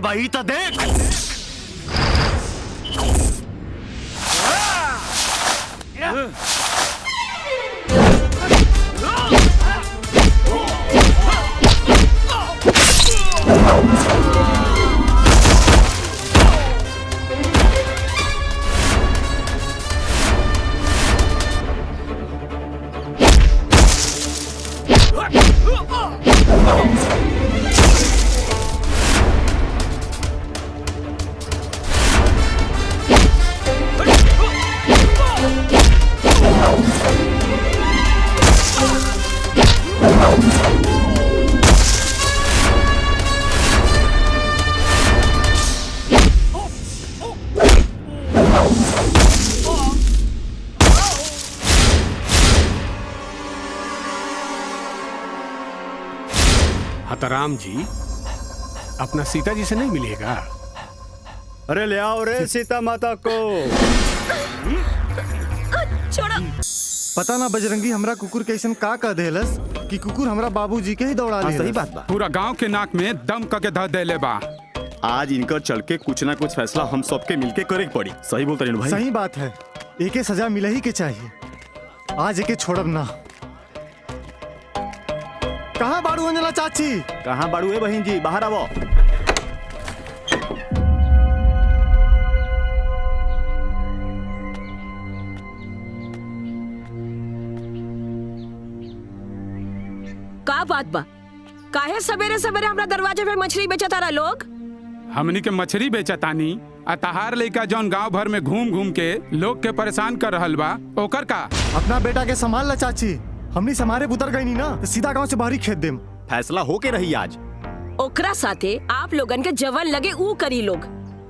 वही तो देख। हतराम जी अपना सीता जी से नहीं मिलेगा? अरे ले आओ रे सीता माता को। छोड़ो। पता ना बजरंगी हमरा कुकुर कैसन का कह देलस कि कुकुर हमरा बाबूजी के ही दौड़ा ले। सही बात बा। पूरा गांव के नाक में दम करके धर देले बा। आज इनकर चल के कुछ ना कुछ फैसला हम सबके मिलके करे के पड़ी। सही बोलते रेणु भाई। सही बात है, एके सजा मिले ही के चाहिए। आज एके छोड़ब ना। कहाँ बाड़ू अंजना चाची? कहाँ बाड़ू है बहन जी? बाहर आवो। का बात बा? काहे सवेरे सवेरे हमरा दरवाजे पे मछली बेचत तारा लोग? हमनी के मछली बेचतानी अतहार लेका जौन गांव भर में घूम घूम के लोग के परेशान कर रहल बा, ओकर का? अपना बेटा के संभाल ला चाची। हमनी समारे उतर गई नी ना, तो सीधा गांव से बाहरी खेत देम। फैसला होके रही आज। ओकरा साथे आप लोगन के जवन लगे ऊ करी लोग,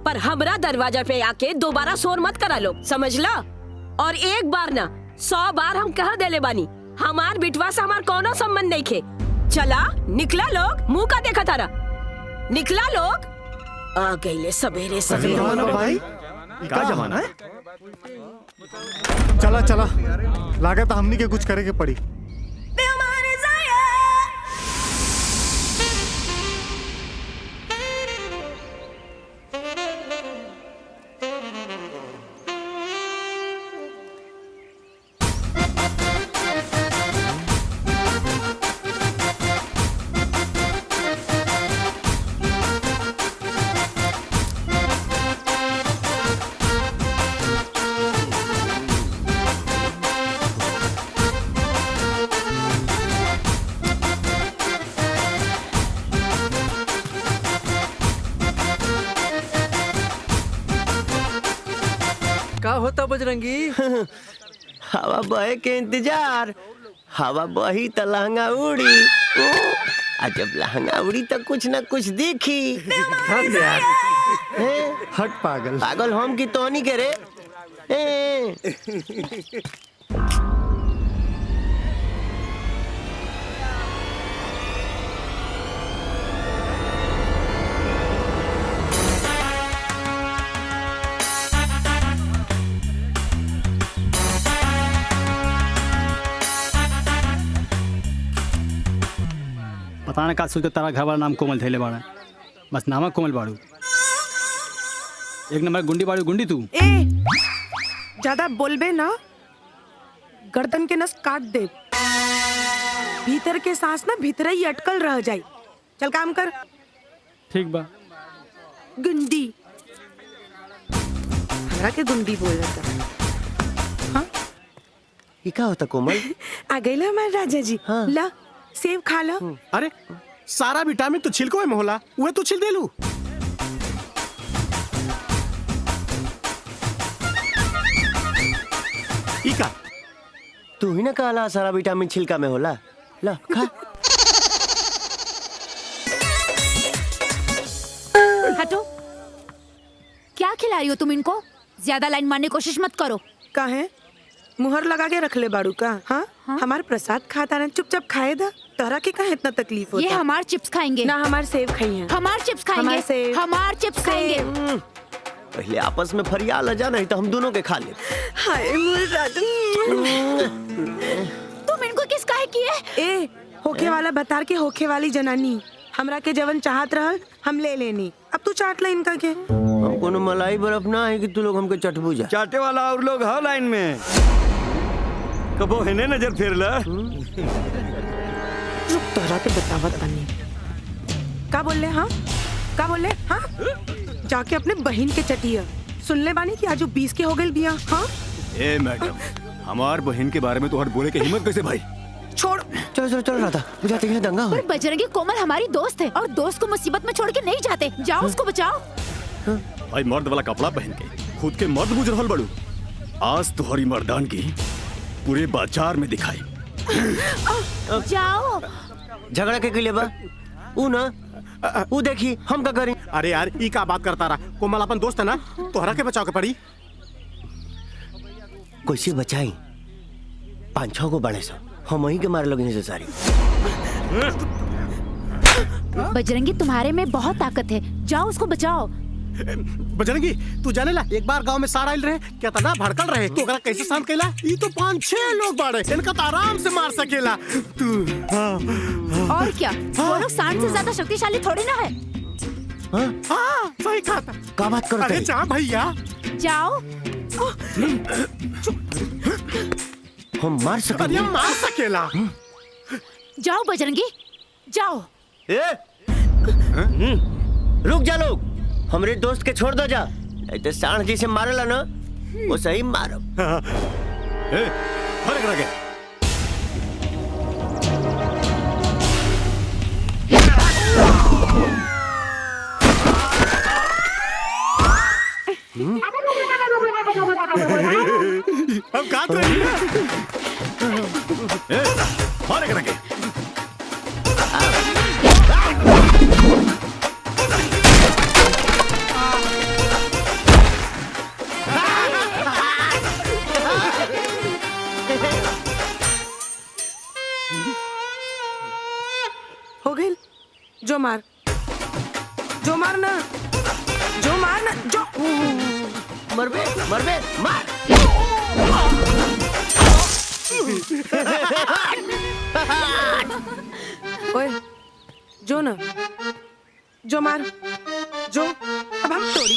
पर हमरा दरवाजा पे आके दोबारा शोर मत करा लोग, समझला? और एक बार ना 100 बार हम कह देले बानी, हमार बिटवा से हमार कोनो संबंध नहीं खे। चला निकला लोग, मुंह का देखा तारा। निकला लोग। आ गईले सवेरे सवेरे। भाई का जमाना है? चला चला, लागत हमनी के कुछ करे के पड़ी। का होता बजरंगी? हवा बहे के इंतजार। हवा बही त लहंगा उड़ी। आ जब लहंगा उड़ी तो कुछ न कुछ दिखी। हट पागल। पागल हम की तोनी के रे। पता ना का सोच के तारा घर वाला नाम कोमल थैले बाड़ा, बस नामक कोमल बाड़ू। एक नंबर गुंडी बाड़ू गुंडी तू। ए ज्यादा बोलबे ना, गर्दन के नस काट दे। भीतर के सांस ना भीतर ही अटकल रह जाए। चल काम कर। ठीक बा। गुंडी हमरा के गुंडी बोल रहा। हाँ ये क्या होता कोमल? आ गई ला हमारे राजा जी। हाँ। ला सेब खा लो। अरे सारा विटामिन तो छिलको में होला, वह तो छिल देलू। इका तू ही ना कहला सारा विटामिन छिलका में होला। ला खा। हटो। क्या खिला रही हो तुम इनको? ज्यादा लाइन मारने की कोशिश मत करो। का है मुहर लगा के रख ले बाड़ू का? हाँ? हमार प्रसाद खाता ना, चुपचाप खाए दा। तोरा के कहाँ इतना तकलीफ होता? ये हमार चिप्स खाएंगे ना, हमार सेब खाई हैं। हमार चिप्स खाएंगे। हमार चिप्स खाएंगे। पहले आपस में फरियाल जा, नहीं तो हम दोनों के खा ले। हाय मोर राजा। तुम इनको किस काहे किए? ए होके वाला बता के होके वाली जनानी हमरा के जवन चाहत रहल हम ले लेनी, अब तू चाट ले इनका के। हम कोनो मलाई बर्फ ना है कि तू लोग हमके चटबू जा। चाटे वाला और लोग है लाइन में, कबो हेने नजर फेर ला। तोहरा के बतावत बनी। का बोल ले? हाँ का बोल ले? हाँ जाके अपने बहन के चटिया। सुन ले बानी कि आज 20 के हो गए बिया। हाँ ए मैडम, हमार बहन के बारे में तो हर बोले के हिम्मत कैसे भाई? छोड़। चलो चलो चलो राधा, बुझाते हैं दंगा हो। पर बजरंगी कोमल हमारी दोस्त है और दोस्त को मुसीबत में छोड़ के नहीं जाते। जाओ उसको बचाओ। भाई मर्द वाला कपड़ा पहन के खुद के मर्द बुझ रहल बड़ू। आज तुम्हारी मर्दान की पूरे बाजार में दिखाई। जाओ। झगड़ा के लिए बा ऊ ना ऊ देखी हम का करी। अरे यार ई का बात करता रहा, कोमल अपन दोस्त है ना, तोहरा के बचाव के पड़ी। कैसे बचाई? 5-6 को बड़े सो हम वहीं के मारे लोग नेसेसरी। बजरंगी तुम्हारे में बहुत ताकत है, जाओ उसको बचाओ। बजरंगी तू जाने ला, एक बार गांव में सारा आइल रहे, क्या तना भड़कल रहे, तो ओकरा कैसे शांत कैला? ई तो 5-6 लोग बाड़े, इनका तो आराम से मार सकेला तू। और क्या वो लोग सांड से ज्यादा शक्तिशाली थोड़ी ना है। हाँ सही कहा था। का बात करते? अरे जा भैया जाओ। हम मार सकेंगे। अरे हम मार सकेला। जाओ बजरंगी जाओ। ए रुक जा लोग, हमरे दोस्त के छोड़ दो जा। ऐसे सांड जी से मारेला ना वो सही मारो। ए हरे करा के हम काट रहे हैं। ए हरे करा के हो गई। जो मार जो मारना जो मारना जो मरबे मरबे मार। ओए जो ना जो मार जो। अब हम तोड़ी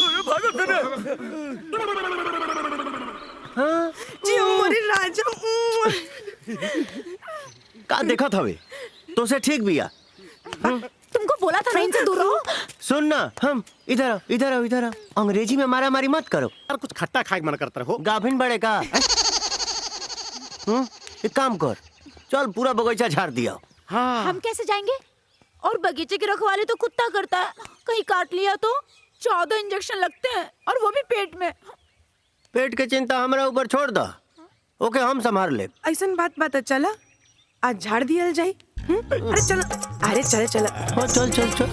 जी मोरे राजा। का देखा था वे तो से ठीक बिया। तुमको बोला था ना इनसे दूर रहो। सुन ना, हम इधर आओ इधर आओ इधर आओ। अंग्रेजी में मारा मारी मत करो। यार कुछ खट्टा खाए मन करता रहो। गाभिन बड़े का एक काम कर, चल पूरा बगीचा झाड़ दिया। हाँ हम कैसे जाएंगे? और बगीचे की रखवाली तो कुत्ता करता है, कहीं काट लिया तो 14 इंजेक्शन लगते हैं और वो भी पेट में। पेट के चिंता हमारा ऊपर छोड़ दो, ओके हम संभाल ले। ऐसन बात चला आज झाड़ दिया जाए। अरे चलो अरे चले चल। हाँ चल चल चल।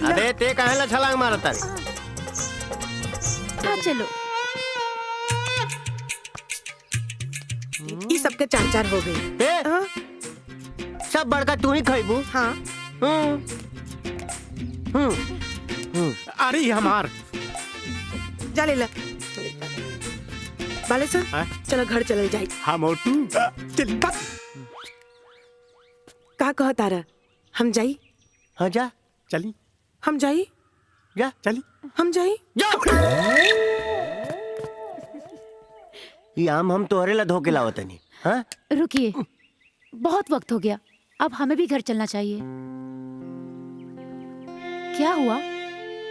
अरे ते कहेला छलांग मारा तारी। हाँ चलो। ये सबके 4-4 हो गए। ए, हाँ? सब बड़का तू ही खाइबू। हाँ अरे ये हमार जा ले ला। बाले सर हाँ? चलो घर चल जाए। हाँ मोटू चल बा। का कह तारा हम जाई? हाँ जा चली हम जाई जा चली हम जाई। ये आम हम तोहरे ला धोके लावत नहीं। हाँ रुकिए, बहुत वक्त हो गया, अब हमें भी घर चलना चाहिए। क्या हुआ?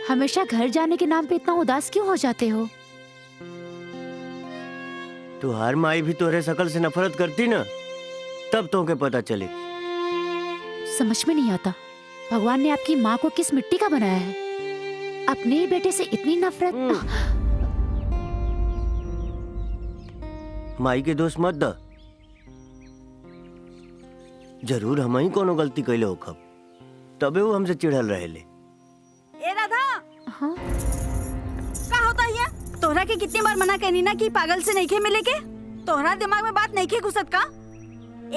हमेशा घर जाने के नाम पे इतना उदास क्यों हो जाते हो? तू हर माई भी तोहरे शकल से नफरत करती ना, तब तो के पता चले। समझ में नहीं आता, भगवान ने आपकी माँ को किस मिट्टी का बनाया है? अपने ही बेटे से इतनी नफरत। माई के दोस्त मत द, जरूर हम ही कोनो गलती कैले होखब, तबे वो हमसे चिढ़ल रहेले। ए राधा, हाँ? का होता है? तोहरा के कितनी बार मना कहनी ना कि पागल से नहीं खे मिले के? तोहरा दिमाग में बात नहीं खे घुसत का?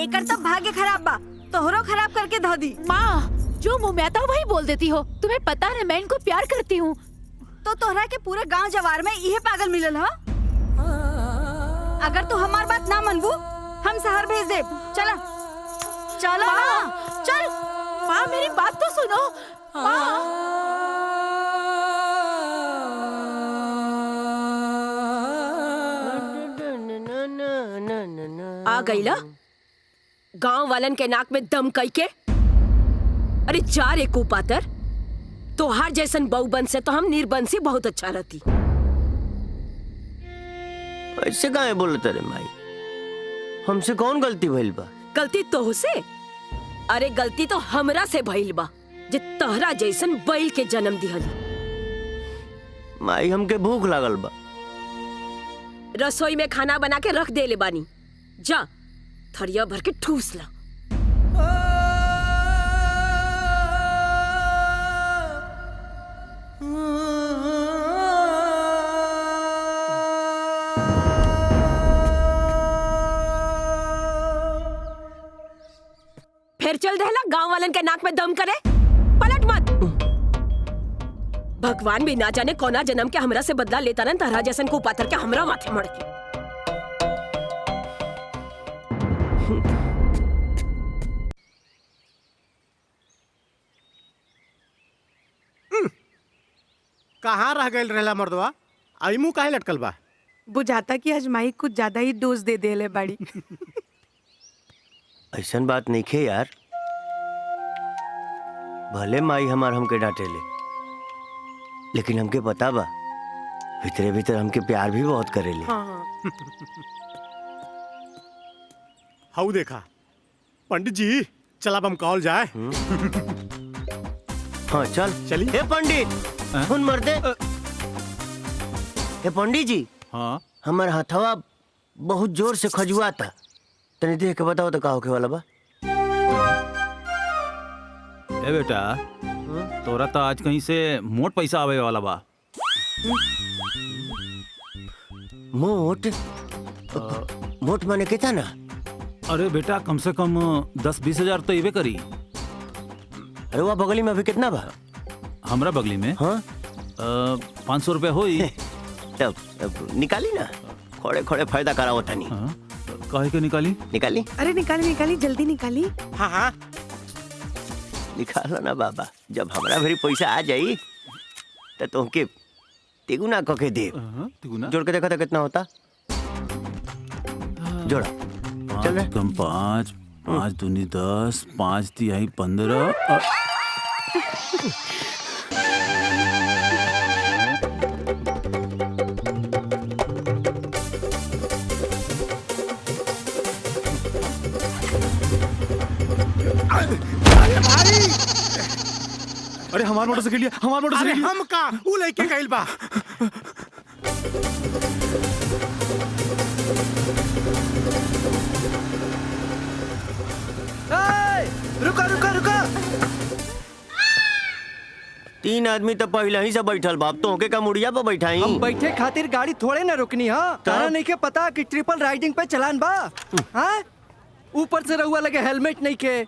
एकर तब भाग्य खराब बा, तोहरो खराब करके धो दी। माँ, जो मुंह में आता वही बोल देती हो। तुम्हें पता है मैं इनको प्यार करती हूँ। तो तोहरा के पूरे गांव जवार में यही पागल मिलल हा? अगर तू हमार बात ना मनबू हम शहर भेज दे। चला चला ना चल। माँ मेरी बात तो सुनो। आ गईला गांव वालन के नाक में दम कई के। अरे जा रे कुपातर, तोहार जैसन बहुबन से तो हम निर्बंसी बहुत अच्छा रहती। ऐसे काहे बोलत रे माई? हमसे कौन गलती भइल बा? गलती तो से? अरे गलती तो हमरा से भइल बा जे तहरा जैसन बैल के जन्म दिहली। माई हमके भूख लागल बा। रसोई में खाना बना के रख दे ले बानी, जा थरिया भर के ठूस ला। फिर चल देला गांव वालन के नाक में दम करे। पलट मत। भगवान भी ना जाने कौना जन्म के हमरा से बदला लेता न तहरा जैसन को पातर के हमरा माथे मड़ के। कहाँ रह गए रहला मर्दवा? आई मुँह काहे लटकल बा? बुझाता कि अजमाई कुछ ज्यादा ही डोज दे देले बाड़ी। ऐसन बात नहीं खे यार। भले माई हमार हमके डांटेले, लेकिन हमके पता बा भीतरे भीतर हमके प्यार भी बहुत करेले। हाँ। हाउ देखा पंडित जी, चल अब हम कॉल जाए। हाँ चल चलिए। हे पंडित सुन मर्दे। हे पंडित जी। हाँ हमार हथवा बहुत जोर से खजुआ था, तनी देख के बताओ तो का होके वाला बा। ए बेटा, तोरा तो आज कहीं से मोट पैसा आवे वाला बा। मोट? मोट माने कितना ना? अरे बेटा कम से कम 10-20 हजार तो इवे करी। अरे वह बगली में अभी कितना बा? हमरा बगली में? हाँ 500 रुपया होई। तब निकाली ना, खोड़े खोड़े फायदा कराओ तनी। काहे के निकाली? निकाली? अरे निकाली निकाली जल्दी निकाली। हाँ हाँ निकालो ना बाबा। जब हमरा भरी पैसा आ जाई तो तुमके तिगुना कह के दे। जोड़ के देखा था कितना होता। जोड़ा। चल रे। कम 5, 5 दूनी 10, 5 तिहाई 15। अरे हमार मोटरसाइकिल लिया, हमार मोटरसाइकिल लिया। हम का ऊ लेके गइल बा। रुका रुका रुका। 3 आदमी तो पहले ही से बैठल बाप, तो के का मुड़िया पे बैठाई। हम बैठे खातिर गाड़ी थोड़े ना रुकनी। हाँ तारा नहीं के पता कि ट्रिपल राइडिंग पे चलान बा। हाँ ऊपर से रहुआ लगे हेलमेट नहीं के।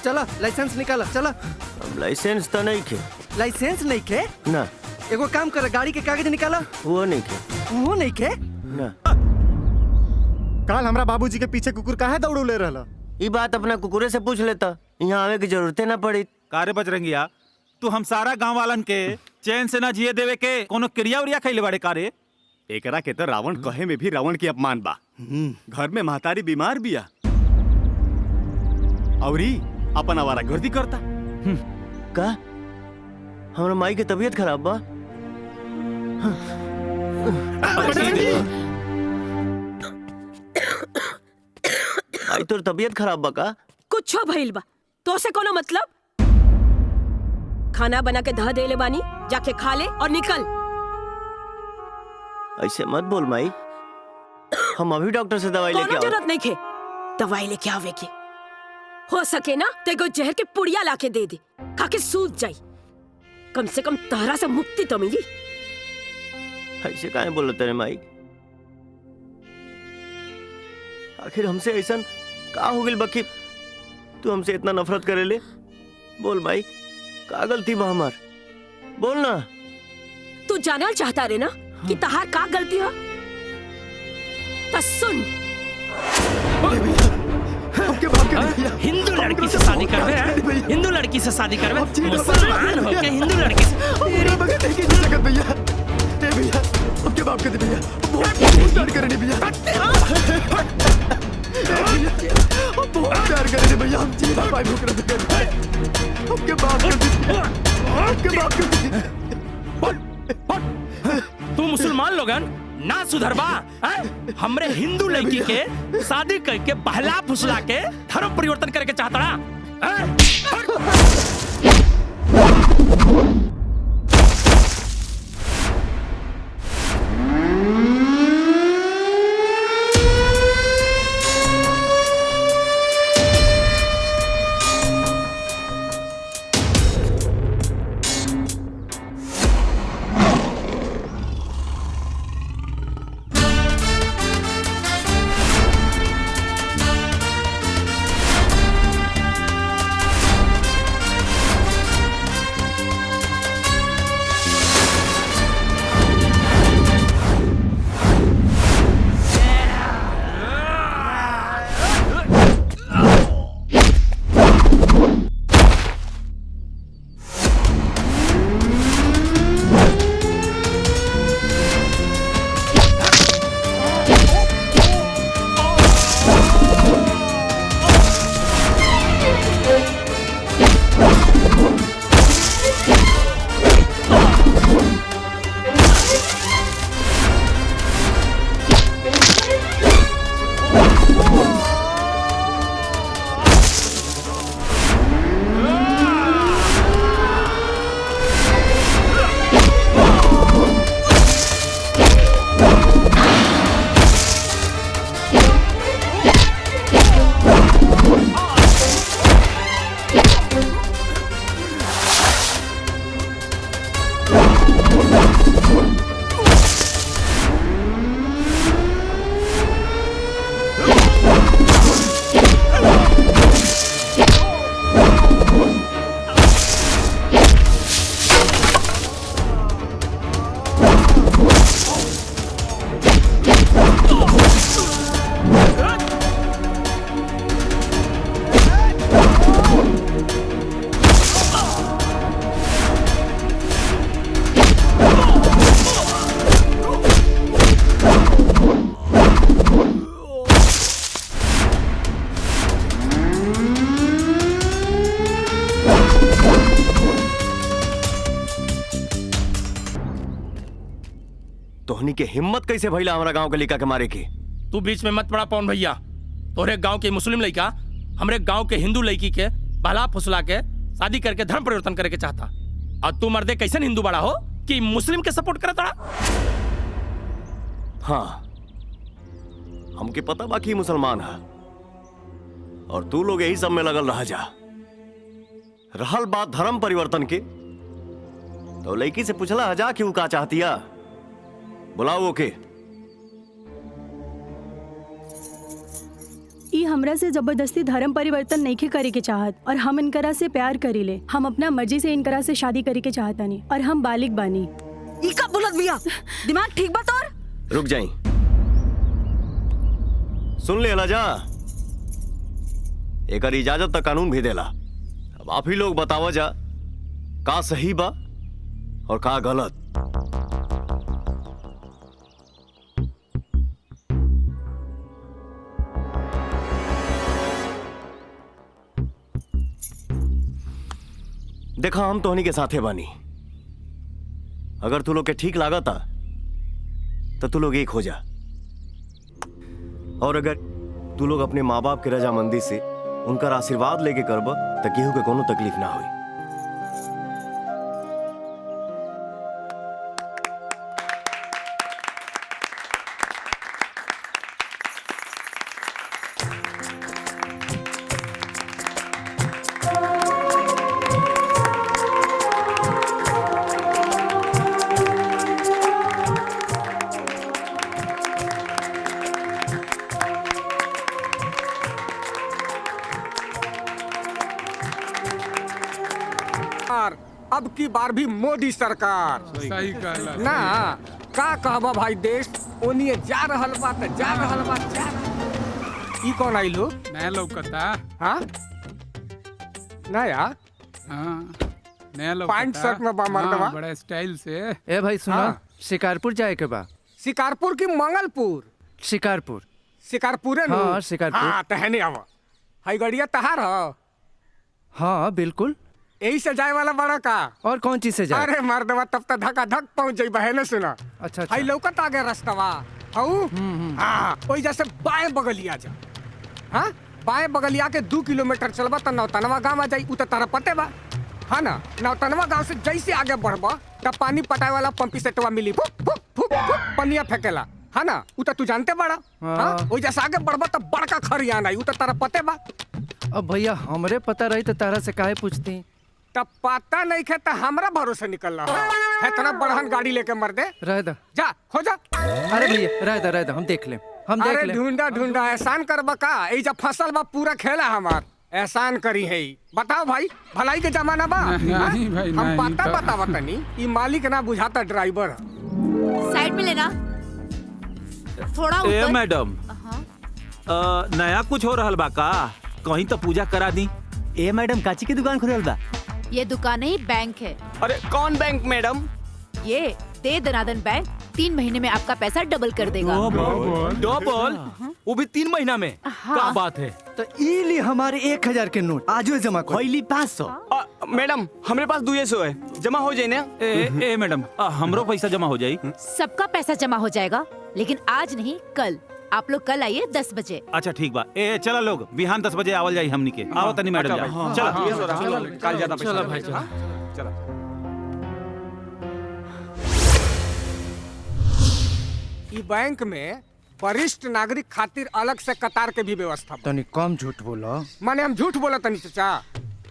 चला लाइसेंस निकाला चला। लाइसेंस तो नहीं के। लाइसेंस नहीं के ना। एगो काम कर, गाड़ी के कागज निकाला। वो नहीं के। वो नहीं के ना। काल हमरा बाबूजी के पीछे कुकुर काहे दौड़ले रहला? ये बात अपना कुकुरे से पूछ लेता, यहाँ आवे की जरूरत ना पड़ी। कारे बजरंगिया, तू हम सारा गांव वालन के चैन से ना जिए देवे के कोनो क्रिया उरिया खइले बाड़े कारे? एकरा के तो रावण कहे में भी रावण की अपमान बा। घर में महतारी बीमार बिया औरी अपन आवारा गर्दी करता। का हमारा माई के तबीयत खराब बा? माई तोर तबीयत खराब बा का? कुछो भइल बा तो से कोनो मतलब? खाना बना के ध देले बानी, जाके खा ले और निकल। ऐसे मत बोल माई, हम अभी डॉक्टर से दवाई लेके कोनो आओ। जरूरत नहीं खे दवाई लेके आवे के। हो सके ना तो एगो जहर के पुड़िया लाके दे दे, खा के सूत जाई। कम से कम तारा से मुक्ति तो मिली। ऐसे काहे बोलत रे माई? आखिर हमसे ऐसा का हो गइल बा कि तू हमसे इतना नफरत करेले? बोल माई, का गलती बा हमार? बोल ना। तू जानल चाहता रे ना कि तहार का गलती है? तो सुन। हिंदू लड़की से शादी करवे हैं? हिंदू लड़की से शादी करवे? मुसलमान होके हिंदू लड़की से? मेरा बगल नहीं की जगत भैया। ए भैया, अब क्या बात करते भैया? बहुत प्यार करे नहीं भैया। बहुत प्यार करे नहीं भैया। हम जी ना पाए भूख रहे थे। अब क्या बात करते भैया? अब क्या बात करते? तू मुसलमान लोगन ना सुधरबा हैं? हमरे हिंदू लड़की के शादी करके बहला फुसला के धर्म परिवर्तन करके चाहता ना? तोहनी के हिम्मत कैसे भइला हमारा गांव के लड़का के मारे के? तू बीच में मत पड़ा पवन भैया। तोरे गांव के मुस्लिम लड़का हमरे गांव के हिंदू लड़की के बहला फुसला के शादी करके धर्म परिवर्तन करे के चाहता, और तू मर्दे कैसे हिंदू बड़ा हो कि मुस्लिम के सपोर्ट करता? हाँ, हमके पता बाकी मुसलमान है और तू लोग यही सब में लगल रह जा। रहल बात धर्म परिवर्तन के, तो लड़की से पूछला जा कि वो का चाहतिया। बुलाओ ओके। ई हमरा से जबरदस्ती धर्म परिवर्तन नहीं के करे के चाहत, और हम इनकरा से प्यार करीले। हम अपना मर्जी से इनकरा से शादी करे के चाहता नहीं, और हम बालिग बानी। ई का बोलत बिया? दिमाग ठीक बा तोर? रुक जाई, सुन ले जा। एकर इजाजत तक कानून भी देला। अब आप ही लोग बतावा जा का सही बा और का गलत। देखा, हम तोहनी के साथे बानी। अगर तू लोग के ठीक लागता तो तू लोग एक हो जा, और अगर तू लोग अपने माँ बाप के रजामंदी से उनका आशीर्वाद लेके करब तो केहू के कोनो तकलीफ ना हुई। अब की बार भी मोदी सरकार। सही कहला। ना का कहबा भाई देश ओनिए जा रहल बा त जा रहल बा जा ई कौन आइल हो? नया लौकता। हाँ नया हाँ नया लौकता। पैंट शर्ट में बा मर्दवा। हाँ, बड़ा स्टाइल से। ए भाई सुना, हाँ। शिकारपुर जाए के बा। शिकारपुर की मंगलपुर? शिकारपुर। शिकारपुरे नु? हाँ, शिकारपुर। हाँ तहने आवा। हाई गड़िया तहार हो? हाँ बिल्कुल। यही से जाए वाला बड़ा का? और कौन चीज से जाए? अरे मर्दवा तब तक धक्का धक पहुंच जाई बहने सुना। अच्छा हाई लौकत आगे रास्तवा हऊ। हाँ वही जैसे बाएं बगलिया जा। हाँ बाएं बगलिया के 2 किलोमीटर चलबा त नौतनवा गाँव आ जाई। उ त तारा पते बा हाँ ना। नौतनवा गाँव से जैसे आगे बढ़बा तब पानी पटाए वाला पंपी सेटवा मिली। फुक फुक फुक फुक पनिया फेंकेला हाँ ना। उ त तू जानते बड़ा। हाँ वही जैसे आगे बढ़बा तब बड़का खरियान आई। उ त तारा पते बा। अब भैया हमरे पता रही तो तारा से काहे पूछती? तब पता नहीं खे तो हमरा भरोसे निकल रहा है। इतना बड़हन गाड़ी लेके मर दे। रह दा जा हो जा। अरे भैया रह दा हम देख ले। हम देख ले। ढूंढा ढूंढा एहसान करबा का? ए जब फसल बा पूरा खेला हमार एहसान करी है। बताओ भाई भलाई के जमाना बा। नहीं भाई हम नहीं पता तो- बतावा तनी ई मालिक ना बुझाता ड्राइवर। साइड में लेना थोड़ा ए ऊपर। मैडम नया कुछ हो रहल बा का? कहीं तो पूजा करा दी। ए मैडम काची की दुकान खुलल बा? ये दुकान नहीं बैंक है। अरे कौन बैंक मैडम? ये दे दनादन बैंक 3 महीने में आपका पैसा डबल कर देगा। डबल? वो भी 3 महीना में? क्या बात है? तो ई ली हमारे 1000 के नोट आज जमा कर। होइली 500। मैडम हमरे पास 200 है, जमा हो जाए ना? ए मैडम हमरो पैसा जमा हो जाई। सबका पैसा जमा हो जाएगा लेकिन आज नहीं कल। आप लोग कल आइए 10 बजे। अच्छा ठीक बा। ए चला लोग बिहान 10 बजे आवल जाई हमनी के। आओ तनी मैडम जाई। चला कल ज्यादा पैसा भाई चला। ई बैंक में वरिष्ठ नागरिक खातिर अलग से कतार के भी व्यवस्था बा। तनी कम झूठ बोला। माने हम झूठ बोला तनी चाचा?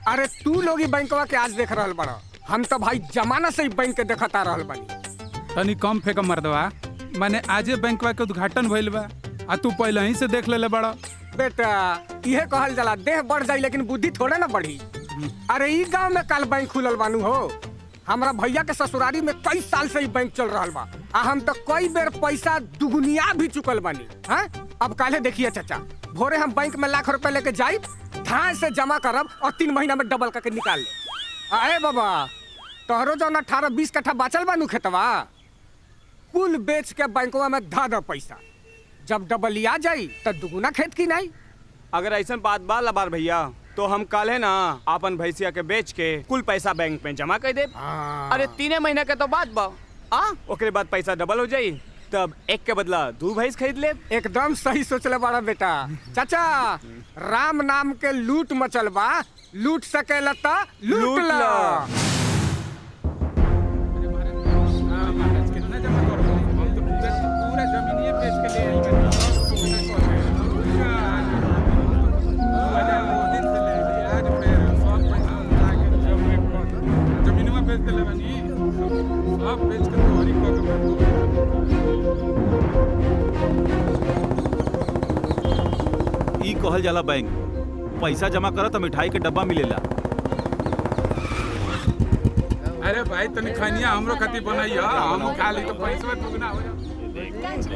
अरे तू लोग ई बैंकवा के आज देख रहल बड़ा। हम तो भाई जमाना से ही बैंक के देखता रहल बानी। तनी कम फेंक मर्दवा। माने आजे बैंकवा के उद्घाटन भइल बा आ तू पहले ही से देख लेले बड़ा। बेटा इहे कहल जाला देह बढ़ जाई लेकिन बुद्धि थोड़े ना बढ़ी। अरे ई गांव में कल बैंक खुलल बानू हो। हमरा भैया के ससुरारी में कई साल से ही बैंक चल रहल बा। आ हम तो कई बेर पैसा दुगुनिया भी चुकल बानी। हाँ अब काले देखिए चाचा भोरे हम बैंक में लाख रुपए लेके जाई धान से जमा करब और 3 महीना में डबल करके निकाल ले। अरे बाबा तोहरो जो 18-20 कट्ठा बाचल बानू खेतवा कुल बेच के बैंकवा में धा दो पैसा। जब डबलिया जाई तो दुगुना खेत की नहीं। अगर ऐसा बात बा लबार भैया तो हम कल है ना अपन भैंसिया के बेच के कुल पैसा बैंक में जमा कर दे। अरे 3 महीने के तो बात बा। ओकरे बाद पैसा डबल हो जाई तब एक के बदला 2 भैंस खरीद ले। एकदम सही सोचले बड़ा बेटा। चाचा राम नाम के लूट मचल बा। लूट सकेला तो लूट ला। पूरा जमीनिए बेच के ले आई बनी। जमीनवा बेच के ले बनी। सब बेच के तोहरी को ई कहल जाला बैंक। पैसा जमा करो तो मिठाई के डब्बा मिलेला। अरे भाई तनी खनिया हमरो खातिर बनाइयो। हम खा ली तो पैसा दुगना हो जाए।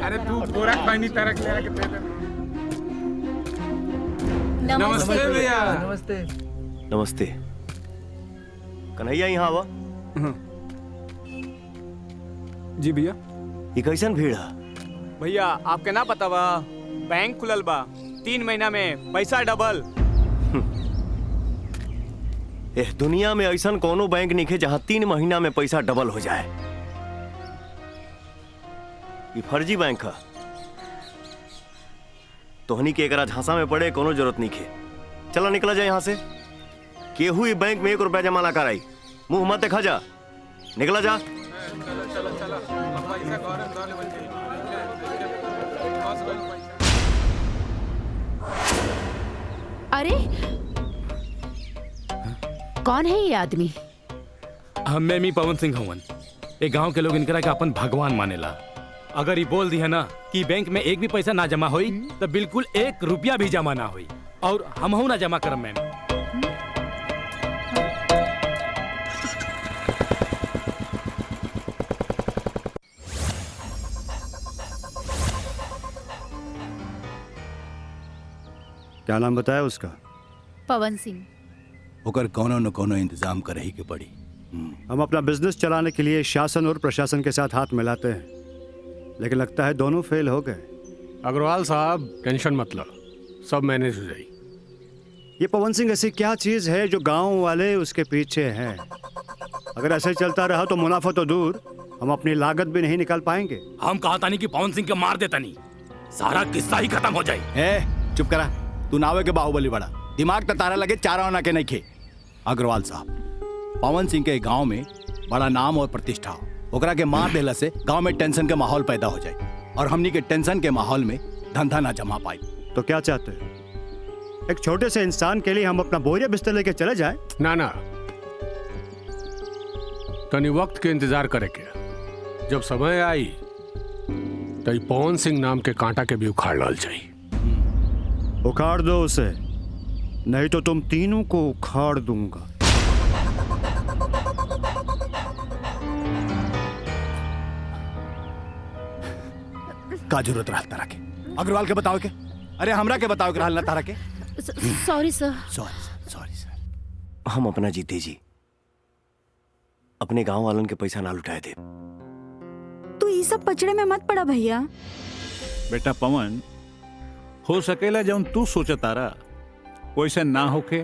अरे तू पूरा खनी तरक ले के दे दे। नमस्ते भैया। नमस्ते। नमस्ते। कन्हैया यहाँ आवा। जी भैया। ये कैसन भीड़ है? भैया आपके ना पता बा बैंक खुलल बा 3 महीना में पैसा डबल। एह दुनिया में ऐसा कोनो बैंक नहीं है जहाँ 3 महीना में पैसा डबल हो जाए। ये फर्जी बैंक है। तोहनी के एकरा झांसा में पड़े कोनो जरूरत नहीं है। चला निकला जाए यहाँ से। केहू ही बैंक में 1 रुपया जमा ना कराई। मुंह मत देखा जा। निकला जा। अरे कौन है ये आदमी? मैं मी पवन सिंह हवन। ये गांव के लोग इनकरा के अपन भगवान मानेला। अगर ये बोल दी है ना कि बैंक में एक भी पैसा ना जमा होई तो बिल्कुल 1 रुपया भी जमा ना होई और हमहू ना जमा करम मैम। क्या नाम बताया उसका? पवन सिंह। होकर कोनो न कोनो इंतजाम करे ही के पड़ी। हम अपना बिजनेस चलाने के लिए शासन और प्रशासन के साथ हाथ मिलाते हैं, लेकिन लगता है दोनों फेल हो गए। अग्रवाल साहब टेंशन मत लो, सब मैनेज हो जाएगी। ये पवन सिंह ऐसी क्या चीज है जो गांव वाले उसके पीछे हैं? अगर ऐसे चलता रहा तो मुनाफा तो दूर, हम अपनी लागत भी नहीं निकाल पाएंगे। हम कहा था नहीं कि पवन सिंह के मार देता नहीं, सारा किस्सा ही खत्म हो जाए। चुप करा, तू नावे के बाहुबली बड़ा, दिमाग तो तारा लगे चारा होना के नहीं खे। अग्रवाल साहब, पवन सिंह के गांव में बड़ा नाम और प्रतिष्ठा हो, ओकरा के मार देला से गांव में टेंशन के माहौल पैदा हो जाए और हमनी के टेंशन के माहौल में धंधा ना जमा पाई। तो क्या चाहते हैं? एक छोटे से इंसान के लिए हम अपना बोरिया बिस्तर लेके चले जाएं? ना तनी वक्त के इंतजार करे के, जब समय आई तो पवन सिंह नाम के कांटा के भी उखाड़ लाल चाहिए। उखाड़ दो उसे, नहीं तो तुम तीनों को उखाड़ दूंगा। का जरूरत रहा तारा के? अग्रवाल के बताओ के? अरे हमरा के बताओ के रहल ना तारा के? सॉरी सर। सॉरी सर। हम अपना जीते जी अपने गांव वालों के पैसा ना लुटाए थे। तू ये सब पचड़े में मत पड़ा भैया। बेटा पवन, हो सकेला जौन तू सोचा तारा वैसे ना होके,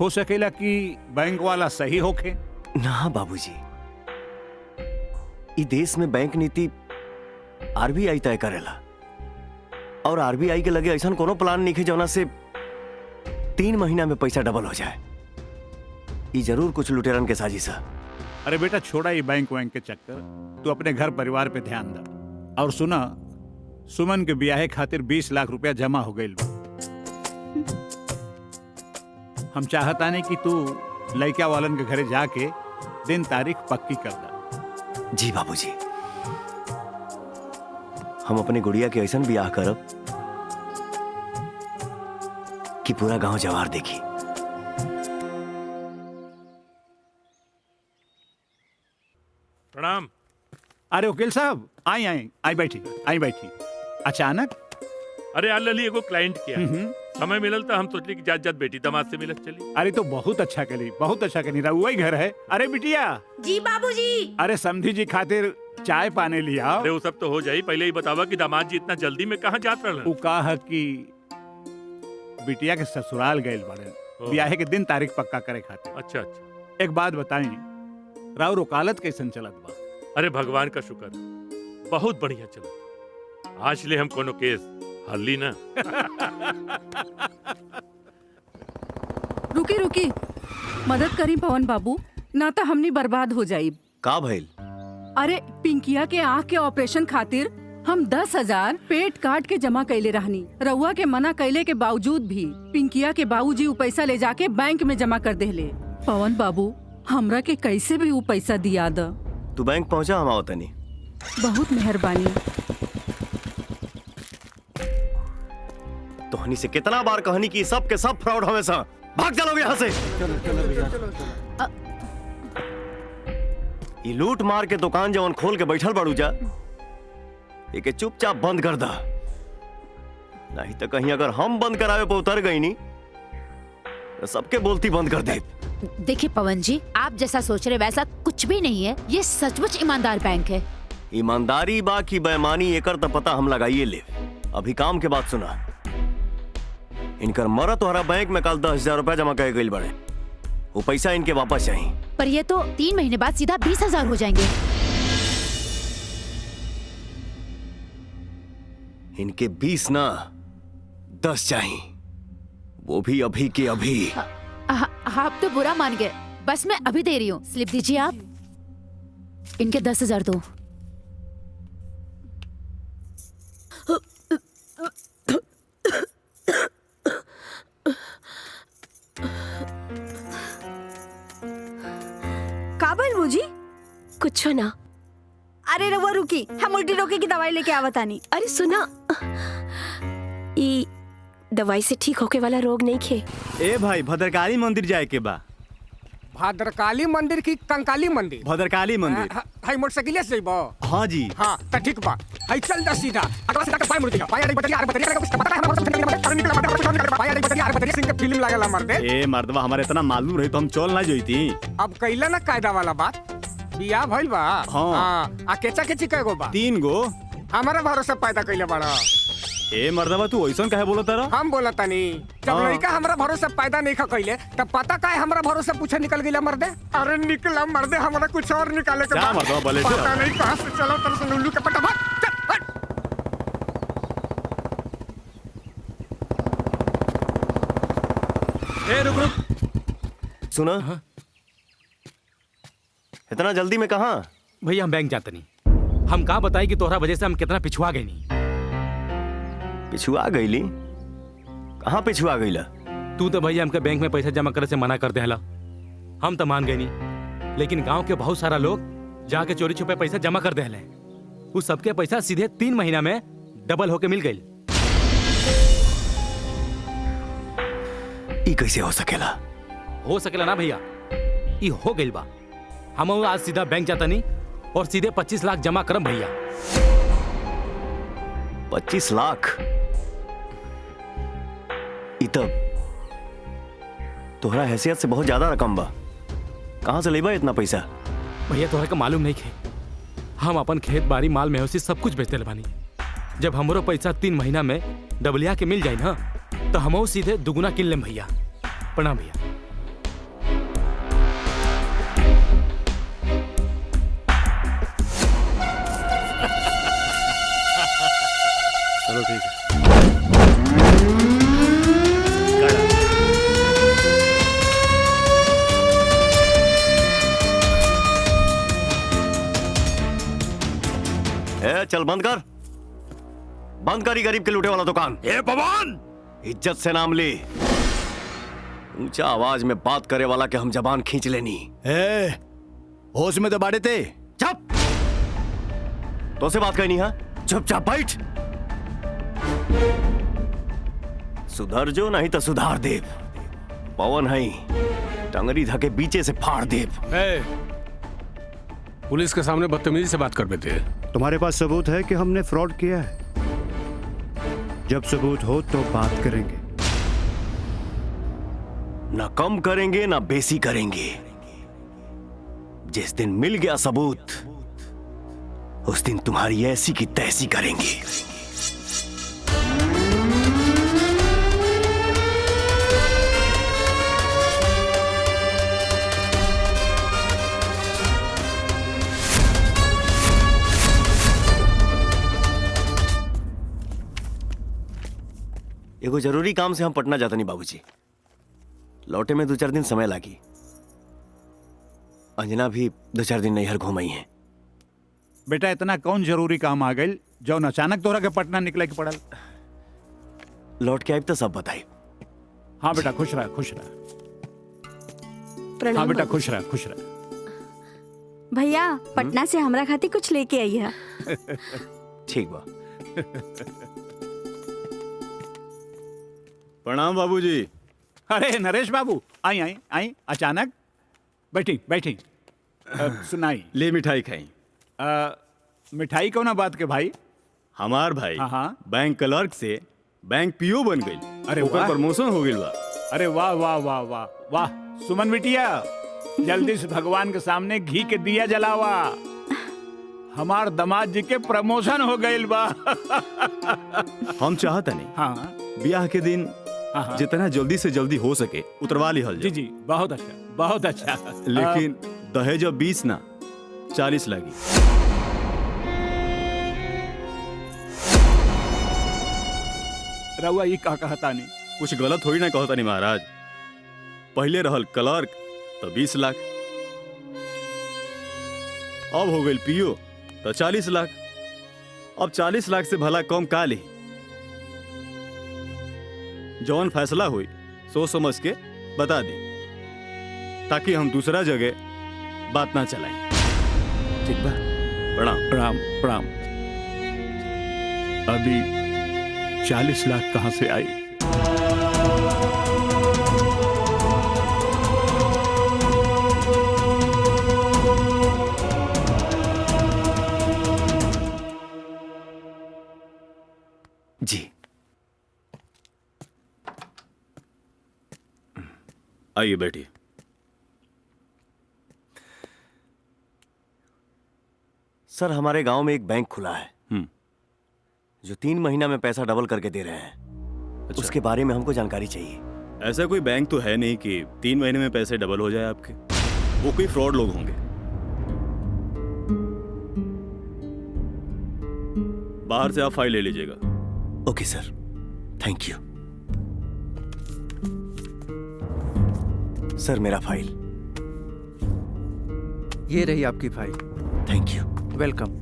हो सकेला कि बैंक वाला सही होके। ना बाबूजी, इस देश में बैंक नीति आरबीआई तय करेला और आरबीआई के लगे ऐसा कोनो प्लान नहीं है जौना से 3 महीना में पैसा डबल हो जाए। ये जरूर कुछ लुटेरन के साजिश है। अरे बेटा छोड़ा ये बैंक वैंक के चक्कर, तू अपने घर परिवार पे ध्यान दे। और सुना, सुमन के ब्याह खातिर 20 लाख रुपया जमा हो गई। हम चाहता नहीं कि तू लड़का वालन के घरे जाके दिन तारीख पक्की कर दा। जी बाबूजी, हम अपने गुड़िया के ऐसा ब्याह करब कि पूरा गांव जवार देखी। प्रणाम। अरे वकील साहब, आई बैठी। अचानक? अरे यार लली एगो क्लाइंट किया समय मिलल तो हम सोचली कि जात बेटी दामाद से मिलत चली। अरे तो बहुत अच्छा करी रहुआ ही घर है। अरे बिटिया। जी बाबूजी। अरे समधी जी खातिर चाय पाने लिया। अरे वो सब तो हो जाई, पहले ही बतावा कि दामाद जी इतना जल्दी में कहाँ जात रहलन? वो कहा कि बिटिया के ससुराल गए बड़े, ब्याह के दिन तारीख पक्का करे खातिर। अच्छा। एक बात बताई, राउर वकालत कैसन चलत बा? अरे भगवान का शुक्र, बहुत बढ़िया चलत। आज ले हम कोनो केस हल्ली ना। रुकी मदद करी पवन बाबू, ना तो हमनी बर्बाद हो जाई। का भइल? अरे पिंकिया के आँख के ऑपरेशन खातिर हम 10,000 पेट काट के जमा कैले रहनी। रउआ के मना कैले के बावजूद भी पिंकिया के बाबूजी वो पैसा ले जाके बैंक में जमा कर देले। पवन बाबू, हमरा के कैसे भी वो पैसा दिया द। तू बैंक पहुंचा, हम आवत नहीं। बहुत मेहरबानी। तोहनी से कितना बार कहनी कि सब के सब फ्रॉड हमेशा। भाग चलोगे यहाँ से। ये लूट मार के दुकान जवन खोल के बैठल बाड़ू जा, ये चुपचाप बंद कर दा, नहीं तो कहीं अगर हम बंद करावे पे उतर गई नी तो सबके बोलती बंद कर दे। देखिए पवन जी, आप जैसा सोच रहे वैसा कुछ भी नहीं है। ये सचमुच ईमानदार बैंक है। ईमानदारी बा की बेईमानी एकर तो पता हम लगाइए ले। अभी काम के बात सुना, इनकर मरा तोहरा बैंक में कल 10,000 रुपया जमा कर गई बड़े, वो पैसा इनके वापस चाहिए। पर ये तो 3 महीने बाद सीधा 20,000 हो जाएंगे। इनके 20 ना 10 चाहिए, वो भी अभी के अभी। आप तो बुरा मान गए, बस मैं अभी दे रही हूँ। स्लिप दीजिए आप। इनके 10,000 दो। काबिल मुझी कुछ ना। अरे रवा रुकी, हम उल्टी रोके की दवाई लेके आवतानी। अरे सुना, ई दवाई से ठीक होके वाला रोग नहीं खे। ए भाई, भद्रकाली मंदिर जाए के बा। भद्रकाली मंदिर की कंकाली मंदिर? भद्रकाली मंदिर। हाई मोटरसाइकिल से जइबो? हाँ जी। हाँ तो ठीक बा। हाई चल जा सीधा, अगला सीधा के पाई मुड़ दिया। पाई अरे बतलिया, अरे बतलिया का कुछ पता है हमारा? पाई अरे बतलिया, अरे बतलिया सिंह के फिल्म लागला मर्दे। ए मर्दवा हमारे इतना मालूम रही तो हम चल ना जोईती। अब कैला ना कायदा वाला बात। बियाह भइल बा? हाँ। आ केचा केची कएगो बा? 3 गो। हमारा भरोसा पैदा कैले बड़ा। ए मर्दवा तू ऐसन काहे बोलत रहा? हम बोला तानी जब हाँ। लड़का हमारा भरोसा पैदा नहीं कैले तब पता का है हमारा भरोसा पूछे निकल गया मर्दे। अरे निकला मर्दे, हमारा कुछ और निकाले के जा मर्दवा बोले जा। पता नहीं कहां से चलो तरह से लुल्लू के पटा भाग। ए रुक रुक। सुना इतना जल्दी में कहाँ? भैया हम बैंक जाते नहीं। हम कहा बताई कि तोहरा वजह से हम कितना पिछुआ गए नहीं। पिछुआ गईली? कहाँ पिछुआ गईला? तू तो भैया हमके बैंक में पैसा जमा करे से मना कर देहला। हम तो मान गए नहीं, लेकिन गांव के बहुत सारा लोग जाके चोरी छुपे पैसा जमा कर देहले। उस सबके पैसा सीधे 3 महीना में डबल होके मिल गई। ई कैसे हो सकेला? हो सकेला ना भैया, ई हो गई बा। हम आज सीधा बैंक जाता नहीं और सीधे 25 लाख जमा करम भैया। 25 लाख? तब तोहरा हैसियत से बहुत ज्यादा रकम बा। कहां से लेबा इतना पैसा? भैया तोहरा का मालूम नहीं खे, हम अपन खेत बाड़ी माल मवेशी सब कुछ बेच देले बानी। जब हमरो पैसा 3 महीना में डबलिया के मिल जाए ना तो हम सीधे दुगुना किन लेम भैया। प्रणाम भैया। चलो ठीक है। ए, चल बंद कर, बंद कर। गरीब के लूटे वाला दुकान। ए पवन, इज्जत से नाम ले। ऊंचा आवाज में बात करे वाला के हम जबान खींच लेनी। ए, होश में तो बाड़े थे। चुप। तो से बात करनी है? चुपचाप बैठ। सुधर जो नहीं तो सुधार देव। पवन है, टंगरी धके बीचे से फाड़ देव। पुलिस के सामने बदतमीजी से बात कर बेटे। तुम्हारे पास सबूत है कि हमने फ्रॉड किया है? जब सबूत हो तो बात करेंगे। ना कम करेंगे ना बेसी करेंगे। जिस दिन मिल गया सबूत उस दिन तुम्हारी ऐसी की तैसी करेंगे। एगो जरूरी काम से हम पटना जाता नहीं बाबूजी। लौटे में 2-4 दिन समय लागी। अंजना भी 2-4 दिन नैहर घूम आई है। बेटा इतना कौन जरूरी काम आ गई जो अचानक तोरा के पटना निकले के पड़ल? लौट के आए तो सब बताई। हाँ बेटा खुश रह, खुश रह। हाँ बेटा खुश रह, खुश रह। भैया पटना से हमरा खातिर कुछ लेके आई है। ठीक बा। प्रणाम बाबूजी। अरे नरेश बाबू, आई आई आई। अचानक बैठी बैठी। सुनाई ले मिठाई खाई। मिठाई कौन बात के भाई? हमार भाई हाँ। बैंक क्लर्क से बैंक पीओ बन गई। अरे ओकर वाह। प्रमोशन हो गई बा। अरे वाह वाह वाह वाह वाह। सुमन बिटिया जल्दी से भगवान के सामने घी के दिया जलावा। हमार दामाद जी के प्रमोशन हो गई बा। हम चाहता नहीं हाँ ब्याह के दिन जितना जल्दी से जल्दी हो सके उतरवा ली हल। जी जी बहुत अच्छा, बहुत अच्छा। लेकिन दहेज 20 ना 40 लगी। रउआ ये का कहता नहीं? कुछ गलत हो ही ना कहता नहीं महाराज। पहले रहल क्लर्क तो 20 लाख, अब हो गई पीओ तो 40 लाख। अब 40 लाख से भला कम का ली? जौन फैसला हुई सोच समझ के बता दी ताकि हम दूसरा जगह बात ना चलाएं। ठीक बा? प्रणाम प्रणाम प्रणाम। अभी 40 लाख कहाँ से आई? आइए बैठिए। सर, हमारे गांव में एक बैंक खुला है जो 3 महीना में पैसा डबल करके दे रहे हैं। अच्छा। उसके बारे में हमको जानकारी चाहिए। ऐसा कोई बैंक तो है नहीं कि 3 महीने में पैसे डबल हो जाए आपके। वो कोई फ्रॉड लोग होंगे। बाहर से आप फाइल ले लीजिएगा। ओके सर, थैंक यू। सर, मेरा फाइल। ये रही आपकी फाइल। Thank you. वेलकम।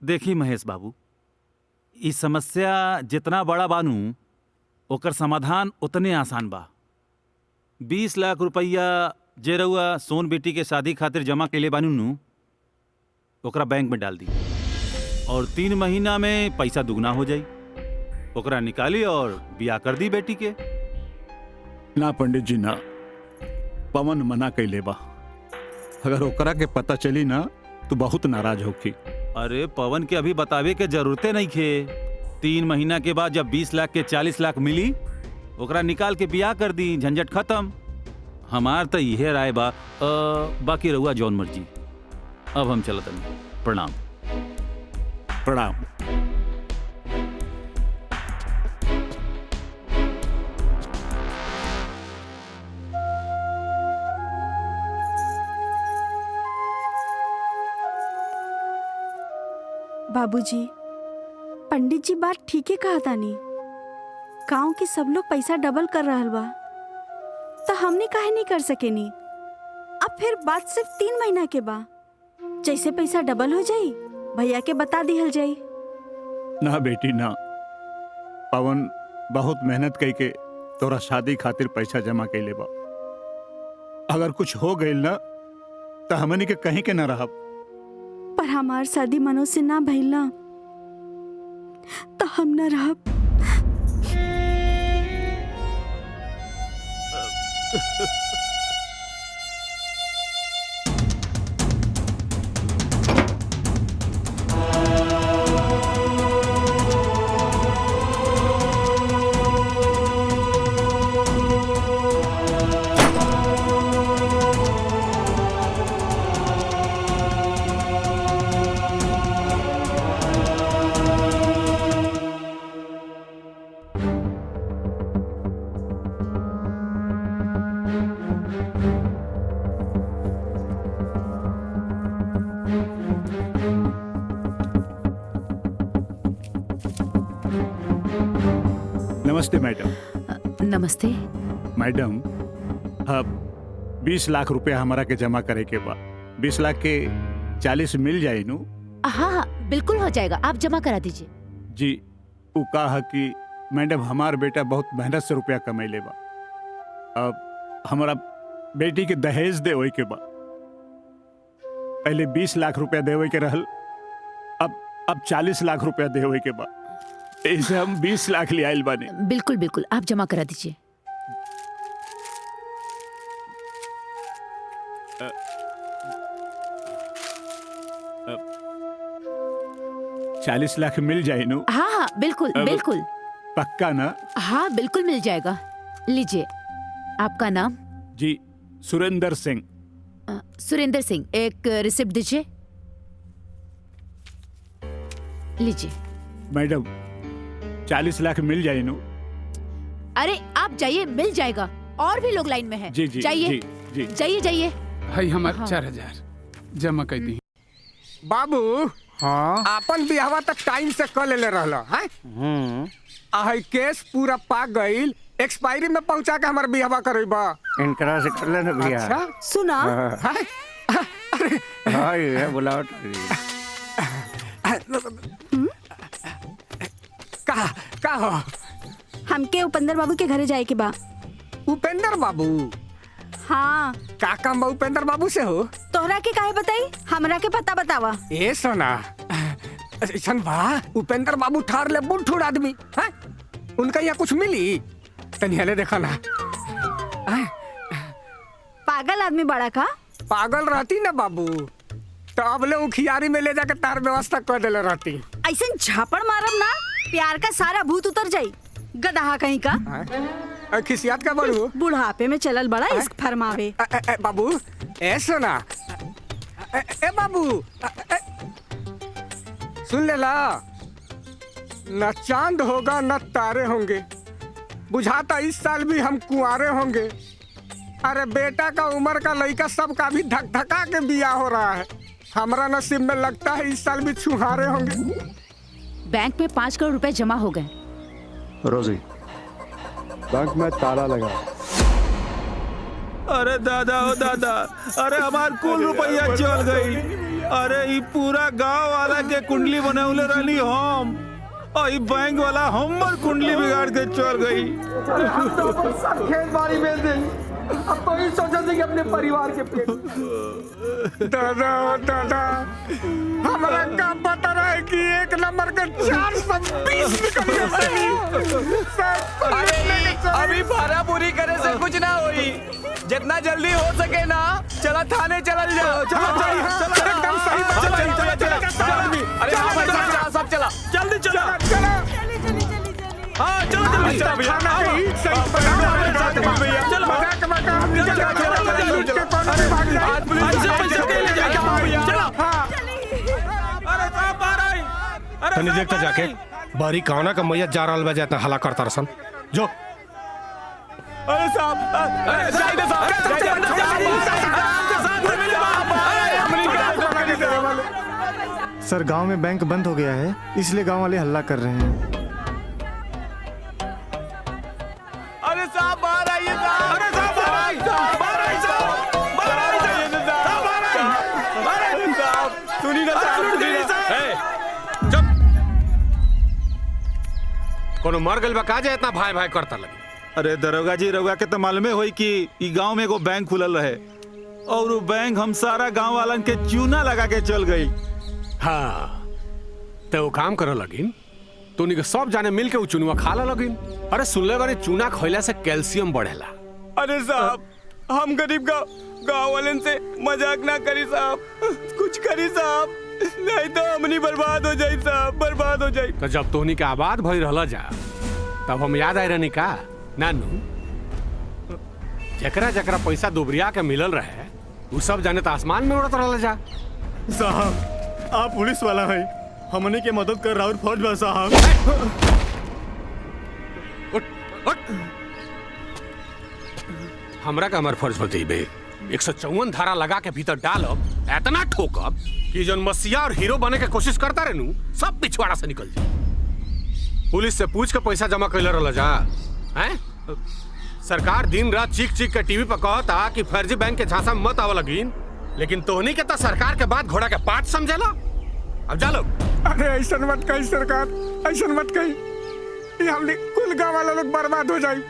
देखिए महेश बाबू, इस समस्या जितना बड़ा बानू ओकर समाधान उतने आसान बा। 20 लाख रुपया जे रउआ सोन बेटी के शादी खातिर जमा कैले बानू नु, ओकरा बैंक में डाल दी और 3 महीना में पैसा दुगना हो जाई। ओकरा निकाली और बिया कर दी बेटी के। ना पंडित जी ना, पवन मना कैले बा। अगर ओकरा के पता चली ना तो बहुत नाराज होगी। अरे पवन के अभी बतावे के जरूरते नहीं खे। 3 महीना के बाद जब 20 लाख के 40 लाख मिली, ओकरा निकाल के बिया कर दी, झंझट खत्म। हमार तो यह राय बा। बाकी रहुआ जौन मर्जी। अब हम चलत हनी। प्रणाम। प्रणाम। बाबूजी, पंडित जी बात ठीक है कहा तानी। गांव के सब लोग पैसा डबल कर रहल बा, तो हमने काहे नहीं कर सकेनी। अब फिर बात सिर्फ 3 महीना के बा। जैसे पैसा डबल हो जाई, भैया के बता दिहल जाई। ना बेटी ना, पवन बहुत मेहनत करके तोरा शादी खातिर पैसा जमा कैले बा। अगर कुछ हो गइल ना तो हमनी के कहीं के ना रहब। पर हमार शादी मनोज से ना भइल ना, तो हम ना रहब। नमस्ते मैडम। नमस्ते मैडम, अब 20 लाख रुपया हमारा के जमा करे के बा। 20 लाख के 40 मिल जाए नु? हाँ हाँ बिल्कुल हो जाएगा, आप जमा करा दीजिए। जी, वो कहा कि मैडम हमार बेटा बहुत मेहनत से रुपया कमैले बा। अब हमारा बेटी के दहेज देवे के बा। पहले 20 लाख रुपया देवे के रहल, अब 40 लाख रुपया देवे के बा। ऐसे हम 20 लाख ले आइल बानी। बिल्कुल बिल्कुल, आप जमा करा दीजिए। अ, 40 लाख मिल जाए नु? हाँ हाँ बिल्कुल अब- बिल्कुल। पक्का ना? हाँ बिल्कुल मिल जाएगा। लीजिए, आपका नाम? जी, सुरेंद्र सिंह। सुरेंद्र सिंह। एक रिसिप्ट दीजिए। लीजिए। मैडम 40 लाख मिल जाए नु? अरे आप जाइए, मिल जाएगा। और भी लोग लाइन में हैं। जी जी जाइए जी जी। जाइए जाइए। भाई हमारे हाँ। 4000 जमा कर दी। बाबू, हाँ अपन बिहावा तक टाइम से कर ले रहल हैं? आहै केस पूरा पाक गईल, एक्सपायरी में पहुंचा के हमार बिहावा करबा। इनकरा से कर लेना भैया। अच्छा सुना। हाँ ये बुलावट। का हो? हमके उपेंद्र बाबू के घरे जाए के बा। उपेंद्र बाबू? हाँ। का काम बा उपेंद्र बाबू से हो? तोहरा के काहे बताई? हमरा के पता बतावा। ए सोना, ऐसन बा उपेंद्र बाबू ठार ले बुढ़ आदमी हैं? उनका यहाँ कुछ मिली? तनी हले देखा ना। पागल आदमी बड़ा का? पागल रहती ना बाबू तो अब ले उखियारी में ले जाके तार व्यवस्था कर देले रहती। ऐसे झापड़ मारब ना, प्यार का सारा भूत उतर जाई। गदहा कहीं का। खिसियात का बड़ू बुढ़ापे में चलल बड़ा इश्क फरमावे। बाबू ए सुना ए बाबू सुन ले ला, न चांद होगा न तारे होंगे, बुझाता इस साल भी हम कुंवारे होंगे। अरे बेटा का उम्र का लड़का सबका भी धक धका के बिया हो रहा है, हमारा नसीब में लगता है इस साल भी छुहारे होंगे। बैंक में 5 करोड़ रुपए जमा हो गए। रोजी, बैंक में ताला लगा। अरे दादा ओ दादा, अरे हमार कुल रुपया चल गई। अरे ये पूरा गांव वाला के कुंडली बनौले रहनी हम, और ये बैंक वाला हमर कुंडली बिगाड़ के चल गई। सब खेत बाड़ी बेच देंगे, अब तो ही सोचा था कि अपने परिवार के पेट। दादा दादा, हमारा क्या पता रहा है कि 1 नंबर का 420 निकल गया। अभी भाड़ा पूरी करे से कुछ ना होई, जितना जल्दी हो सके ना चला थाने चल जाओ। एकदम सही बात। अरे सब चला जल्दी चला। हाँ चलो जल्दी तनी देखता जाके बारी कावना का मैया जा रहल बा, जाता हला करता रसन जो। अरे सर गांव में बैंक बंद हो गया है, इसलिए गांव वाले हल्ला कर रहे हैं। अरे साहब बाहर आइए साहब। अरे साहब बाहर आइए साहब, बाहर आइए साहब, बाहर आइए साहब, बाहर आइए साहब। सुनी ना साहब, चुप। कोनो मर गइल बा, का जे इतना भाई भाई करता लगे। अरे दरोगा जी, रउआ के तो मालूमे होई कि ई गांव में एगो बैंक खुलल रहे, और वो बैंक हम सारा गांव वालन के चूना लगा के चल गई। हाँ तो वो काम करे लगिन, तो उन्हीं के सब जाने मिल के वो चुनुआ खा ला लगिन। अरे सुनले बानी चूना खइला से कैल्शियम बढ़ेला। अरे साहब हम गरीब गाँव वाले से मजाक ना करी साहब, कुछ करी साहब, नहीं तो हमनी बर्बाद हो जाई साहब, बर्बाद हो जाई। तो जब तोहनी के आबाद भई रहला जा, तब हम याद आए रहनी का नानू, जकरा जकरा पैसा दुबरिया के मिलल रहे वो सब जाने तो आसमान में उड़त रहला जा। साहब आप पुलिस वाला है, हमने के मदद कर रहा और फौज बा साहब। हमरा का हमार फर्ज होती बे, 154 धारा लगा के भीतर डालब, इतना ठोकब कि जौन मसीहा और हीरो बने के कोशिश करता रहनू सब पिछवाड़ा से निकल जाए। पुलिस से पूछ के पैसा जमा कैले रहला जा हैं? सरकार दिन रात चीख चीख के टीवी पर कहता कि फर्जी बैंक के झांसा में मत आवा लगिन, लेकिन तोहनी के तो सरकार के बाद घोड़ा के पाठ समझेला। अब जा लो। अरे ऐसा मत कही सरकार, ऐसा मत कही, ये हमने कुल गाँव वाला लोग बर्बाद हो जाए।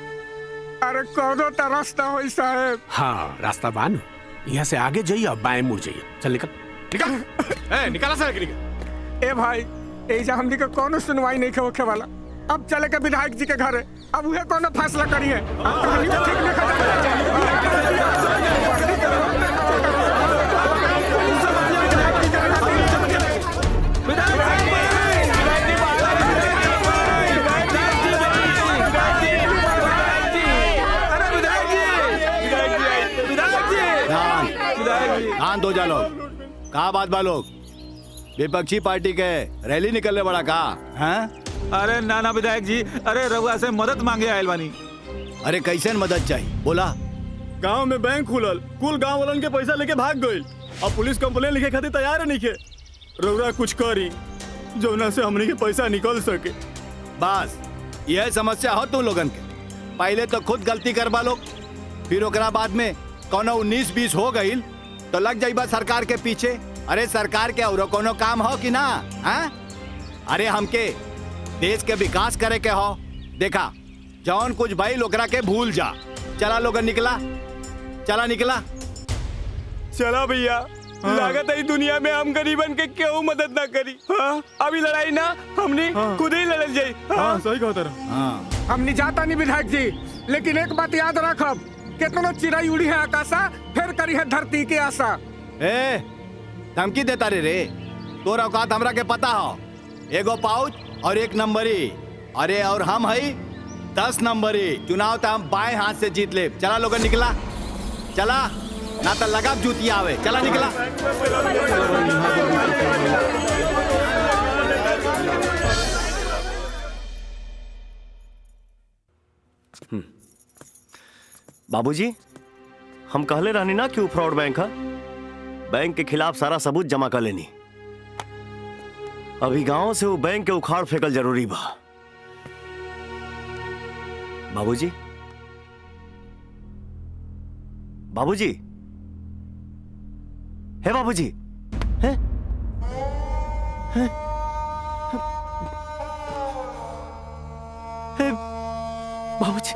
अरे कौनो तो रास्ता हो साहब। हाँ रास्ता बानू, यहाँ से आगे जाइए और बाएं मुड़ जाइए। चल निकल निकल। ए निकाला सर निकल। ए भाई ऐसा हमने का कौनो सुनवाई नहीं होखे वाला, अब चले के विधायक जी के घर है, अब वह कौनो फैसला करिए। शांत हो जा लोग। कहाँ बात बा लोग? विपक्षी पार्टी के रैली निकलने बड़ा का हैं? अरे नाना विधायक जी, अरे रउआ से मदद मांगे आयल बानी। अरे कैसे मदद चाहिए बोला? गांव में बैंक खुलल, कुल गांव वालन के पैसा लेके भाग गइल, अब पुलिस कंप्लेन लिखे खातिर तैयार है नहीं के। रउरा कुछ करी जौना से हमनी के पैसा निकल सके। बस यह समस्या हो तुम लोगन के, पहले तो खुद गलती करवा लोग, फिर ओकरा बाद में कोनो 19-20 हो गई तो लग जाइबा सरकार के पीछे। अरे सरकार के और कोनो काम हो कि ना? हाँ? अरे हमके देश के विकास करे के हो। देखा जौन कुछ भाई लोकरा के भूल जा। चला लोगन निकला, चला निकला, चला भैया। लागत है दुनिया में हम गरीबन के क्यों मदद ना करी। हाँ? अभी लड़ाई ना हमने खुद ही लड़ जाई। हाँ सही कहा तेरा। हमने जाता नहीं विधायक जी, लेकिन एक बात याद रखब, कितना चिड़ै उड़ी है आकाशा, फिर करी है धरती की आशा। ए धमकी देता रे तोरा औकात हमरा के पता हो। एगो पाउच और 1 नंबरी। अरे और हम हई 10 नंबर ही चुनाव तो हम बाएं हाथ से जीत ले। चला लोगन निकला, चला ना तो लगा जूती आवे। चला निकला। बाबूजी, हम कहले रहनी ना कि वो फ्रॉड बैंक है। बैंक के खिलाफ सारा सबूत जमा कर लेनी। अभी गांव से वो बैंक के उखाड़ फेंकल जरूरी बा। बाबूजी, बाबूजी, हे बाबूजी, हे हे हे बाबूजी,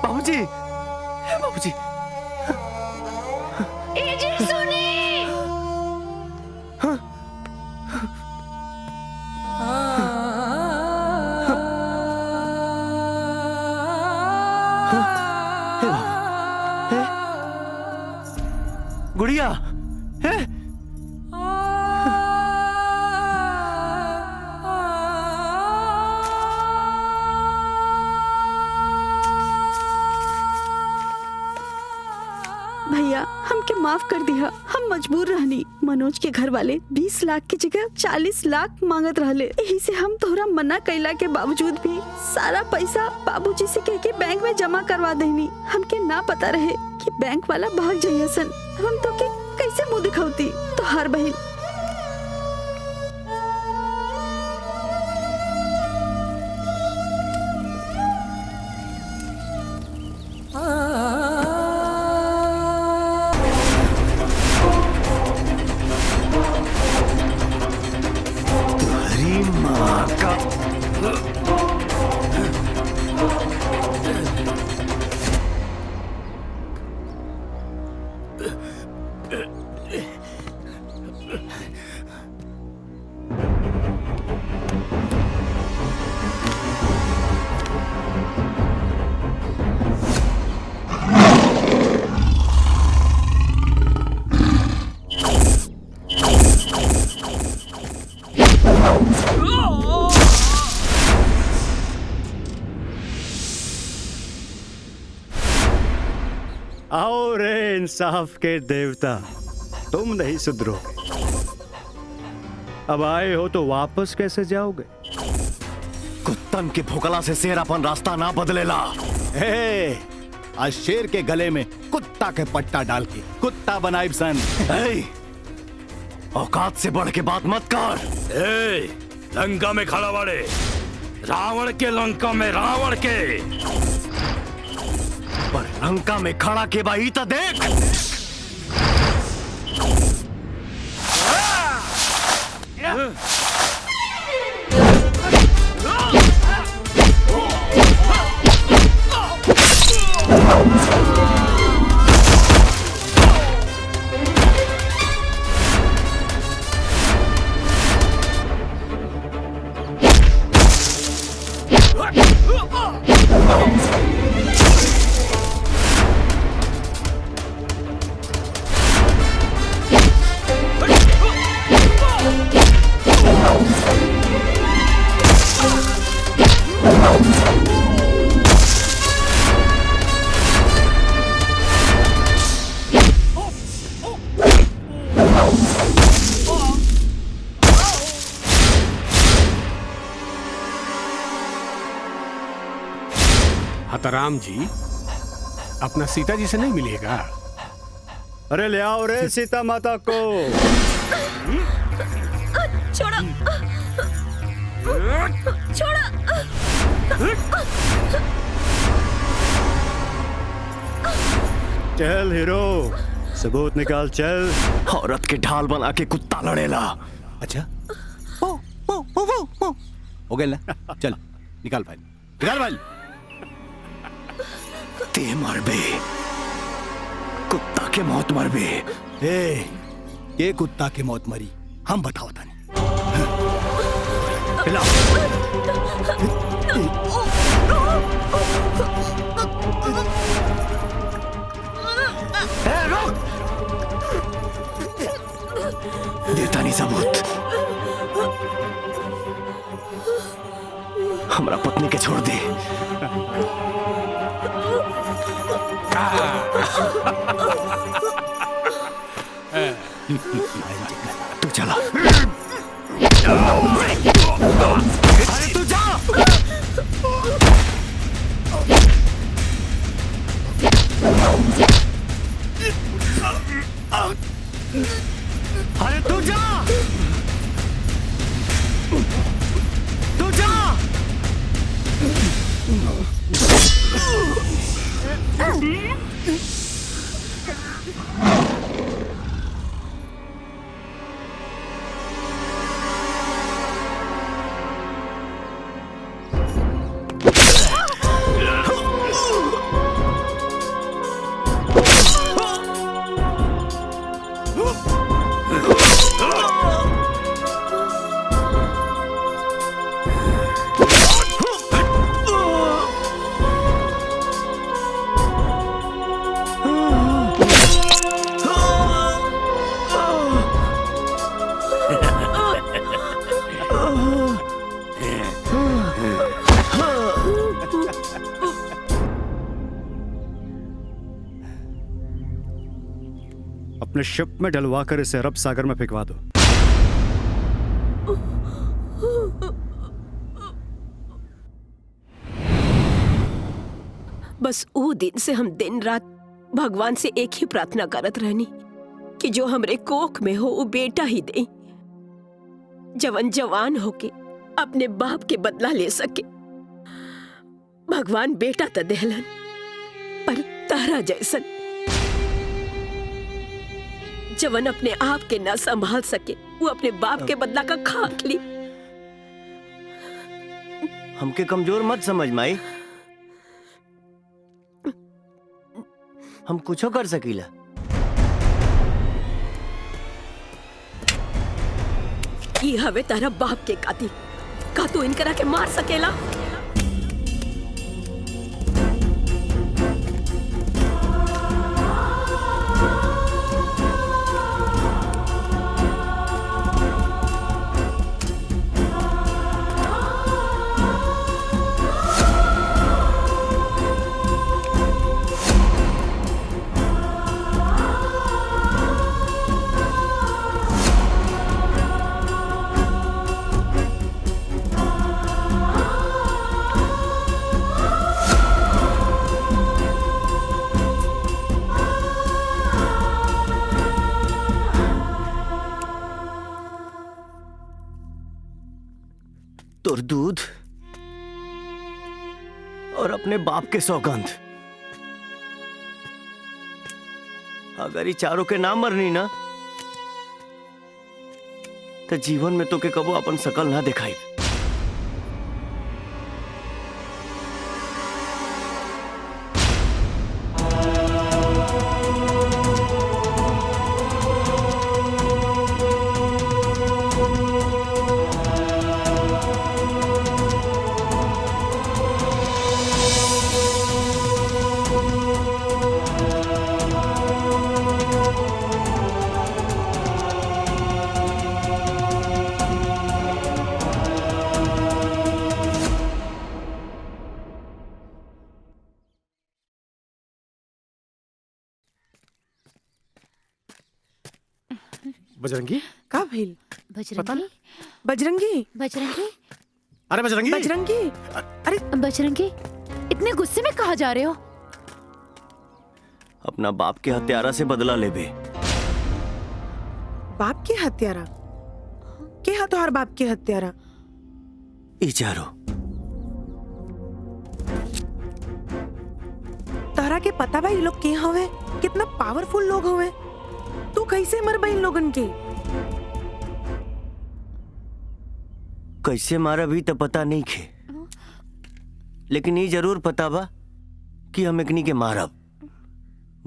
बाबूजी, हे बाबूजी, गुड़िया है? भैया हमके माफ कर दिया। हम मजबूर रहनी। मनोज के घर वाले 20 लाख की जगह 40 लाख मांगत रहले। यही से हम तोहरा मना कैला के बावजूद भी सारा पैसा बाबूजी से कह के बैंक में जमा करवा देनी। हमके ना पता रहे कि बैंक वाला भाग जाइए सन। हम तो के कैसे मुंह दिखाती। तो हर बहन आओ रे इंसाफ के देवता, तुम नहीं सुधरोगे। अब आए हो तो वापस कैसे जाओगे? कुत्तन के भोकला से शेर अपन रास्ता ना बदलेला। हे, आज शेर के गले में कुत्ता के पट्टा डाल के कुत्ता बनाइब सन। औकात से बढ़ के बात मत कर। लंका में खड़ा वाले रावण के, लंका में रावण के, पर लंका में खड़ा के बाई तो देख। हतराम जी अपना सीता जी से नहीं मिलेगा? अरे ले आओ रे सीता माता को। छोड़ो, छोड़ो। चल हीरो, सबूत निकाल चल। औरत के ढाल बना के कुत्ता लड़ेला। अच्छा हो गया ना? चल निकाल फाइल, निकाल फाइल। ते मरबे, कुत्ता के मौत मरबे। ये कुत्ता के मौत मरी हम बताओ था नहीं। देता नहीं सबूत। हमरा पत्नी के छोड़ दे। अरे तू जा, तू जा। अपने शिप में डलवा कर इसे अरब सागर में फेंकवा दो। बस वो दिन से हम दिन रात भगवान से एक ही प्रार्थना करत रहनी कि जो हमरे कोख में हो वो बेटा ही दे, जवन जवान होके अपने बाप के बदला ले सके। भगवान बेटा तो देहलन, पर तारा जैसन जवन अपने आप के ना संभाल सके, वो अपने बाप के बदला का खाक ली। हमके कमजोर मत समझ माई, हम कुछो कर सकीला। ये हवे तारा बाप के कातिल, का तू इनकरा के मार सकेला? तोर दूध और अपने बाप के सौगंध, अगर ये चारों के नाम मरनी ना तो जीवन में तो के कबो अपन शकल ना दिखाई। बजरंगी का भइल? पता बजरंगी बजरंगी बजरंगी अरे बजरंगी बजरंगी अरे बजरंगी, इतने गुस्से में कहाँ जा रहे हो? अपना बाप के हत्यारा से बदला ले बे। बाप के हत्यारा? के हा तोहार बाप के हत्यारा? ई चारों। तारा के पता बा ये लोग के हवे? कितना पावरफुल लोग हवे? तू कैसे मर बा इन लोगन के? कैसे मारा भी तो पता नहीं खे, लेकिन ये जरूर पता बा कि हम एकनी के मारब,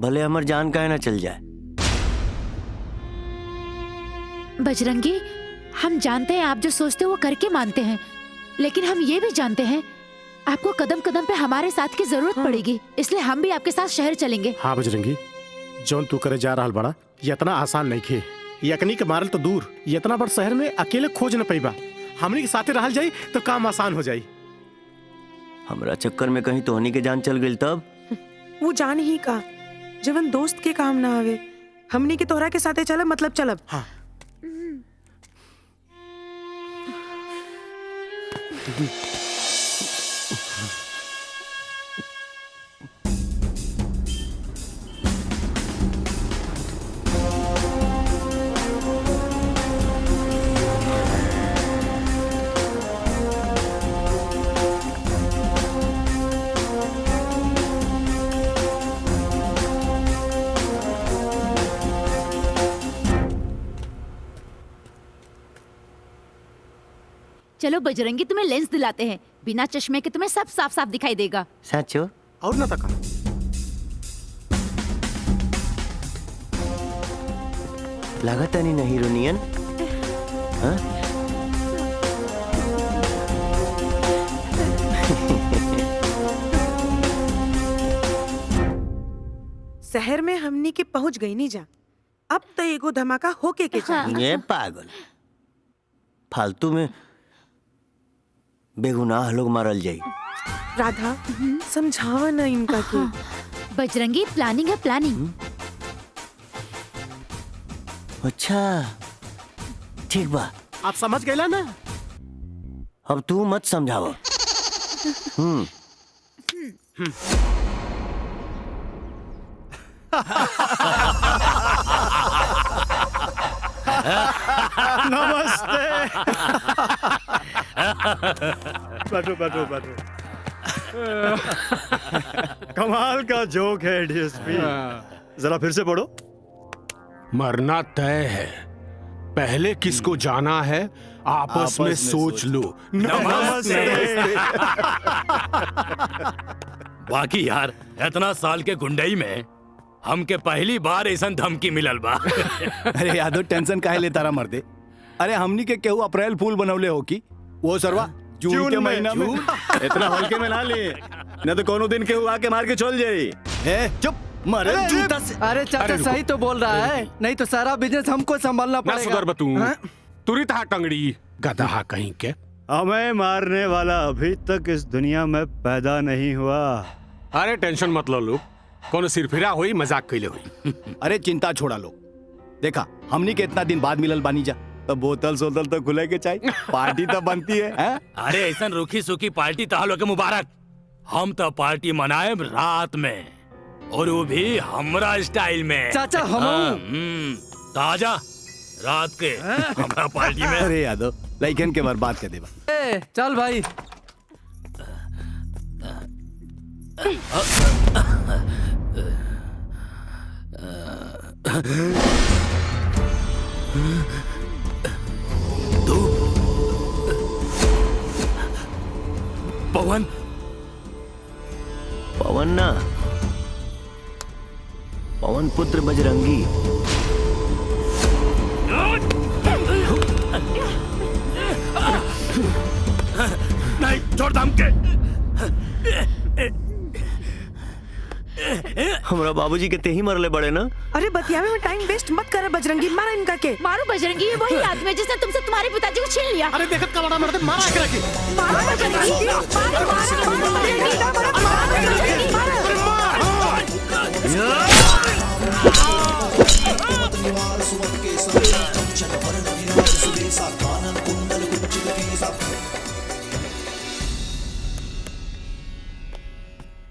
भले हमर जान काहे ना चल जाए। बजरंगी, हम जानते हैं आप जो सोचते हो वो करके मानते हैं, लेकिन हम ये भी जानते हैं आपको कदम कदम पे हमारे साथ की जरूरत पड़ेगी, इसलिए हम भी आपके साथ शहर चलेंगे। हाँ बजरंगी, जौन तू करे जा रहा बड़ा ये इतना आसान नहीं खे। यकनी के मारल तो दूर, ये इतना बड़ शहर में अकेले खोज न पैबा। हमनी के साथे रहल जाई तो काम आसान हो जाई। हमरा चक्कर में कहीं तोहनी के जान चल गई तब? वो जान ही का जवन दोस्त के काम ना आवे। हमनी के तोहरा के साथे चलब मतलब चलब। हाँ। चलो बजरंगी, तुम्हें लेंस दिलाते हैं। बिना चश्मे के तुम्हें सब साफ साफ दिखाई देगा। सचो? और ना तका लागत नहीं ना हीरोनियन। हाँ? शहर में हमनी के पहुंच गई नहीं जा। अब तो एगो धमाका होके के चाहिए। ये पागल, फालतू में बेगुनाह लोग मारल जाई। राधा समझावा ना इनका के। बजरंगी, प्लानिंग है प्लानिंग। अच्छा ठीक बा, आप समझ गए ना? अब तू मत समझाओ। नमस्ते। बैठो बैठो बैठो। कमाल का जोक है डीएसपी। जरा फिर से पढ़ो। मरना तय है, पहले किसको जाना है आपस में सोच लो। नमस्ते। बाकी यार इतना साल के गुंडई में हमके पहली बार ऐसा धमकी मिलल बा। अरे यादव टेंशन काहे लेता रहा मर्दे। अरे हमनी के केहू अप्रैल फूल बनौले हो की वो सरवा जून के महीना में। इतना हल्के में ना ले, न तो कोनो दिन केहू आके मार के चल जाई। चुप मरे जूता से। अरे चाचा सही तो बोल रहा है, नहीं तो सारा बिजनेस हमको संभालना ना पड़ेगा। सुधर बतू तुरित हा टंगड़ी गधा कहीं के। हमें मारने वाला अभी तक इस दुनिया में पैदा नहीं हुआ। अरे टेंशन मत लो लोग, कोनो सिरफिरा हुई मजाक कैले हुई। अरे चिंता छोड़ा लो, देखा हमनी के इतना दिन बाद मिलल बानी जा, तो बोतल सोतल तो खुले के चाहिए, पार्टी तो बनती है। अरे ऐसा रूखी सूखी पार्टी तहालो के मुबारक। हम तो पार्टी मनाए रात में, और वो भी हमरा स्टाइल में। चाचा हम ताजा रात के हमरा पार्टी में। अरे यादव लइकन के बर्बाद कर देबा। चल भाई। पवन पवन ना, पवन पुत्र बजरंगी। नहीं छोड़ दम के। हमरा बाबूजी के तेही मरले बड़े ना। अरे बतियावे में टाइम वेस्ट मत करे बजरंगी, मारा इनका के। मारो बजरंगी, ये वही आदमी है जिसने तुमसे तुम्हारे पिताजी को छीन लिया। अरे देखत का बड़ा मर्द, मारा एकरा के। मारो बजरंगी।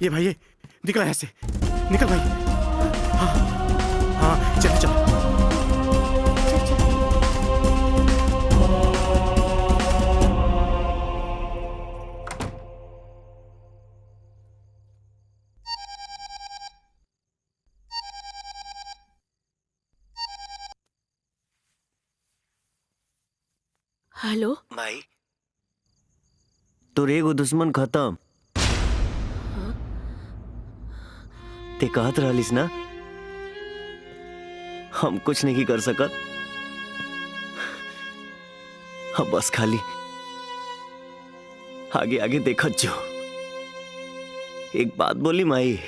ये भाई, ये निकल यहाँ से, निकल भाई। हाँ हाँ चल चल। हेलो भाई, तोर एगो दुश्मन खत्म। ते कहत रहलिस ना हम कुछ नहीं कर सकत। अब बस खाली आगे आगे देखत जो। एक बात बोली माई,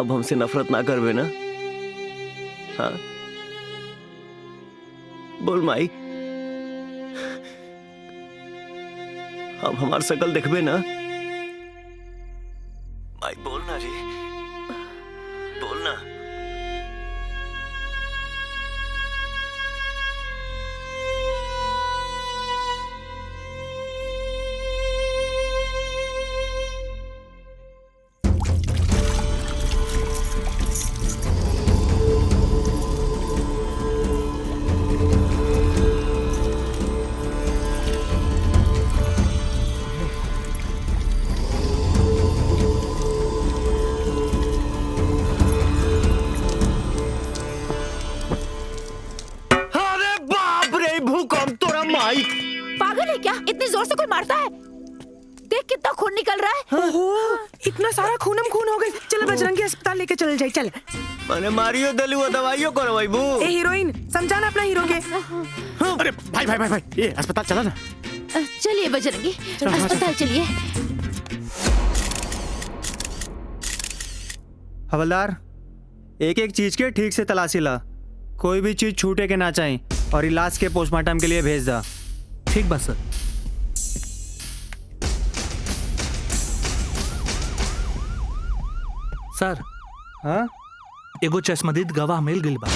अब हमसे नफरत ना करबे ना? हाँ बोल माई, अब हमार शकल देखबे ना? भाई बोल ना रे, बोल ना। इतनी जोर से कोई मारता है? देख कितना खून निकल रहा है। ओहो, इतना सारा खूनम खून हो गई। चल बजरंगी अस्पताल लेके चल जाए। चल मैंने मारियो दलुआ दवाइयों करो भाई बू। ए हीरोइन, समझाना अपना हीरो के। अरे भाई भाई भाई भाई, ये अस्पताल चला ना। चलिए बजरंगी, अस्पताल चलिए। हवलदार, एक एक चीज के ठीक से तलाशी ला, कोई भी चीज छूटे के ना चाहिए, और इलाज के पोस्टमार्टम के लिए भेज दा। ठीक बस सर। सर, हाँ, एगो चश्मदीद गवाह मिल गइल बा।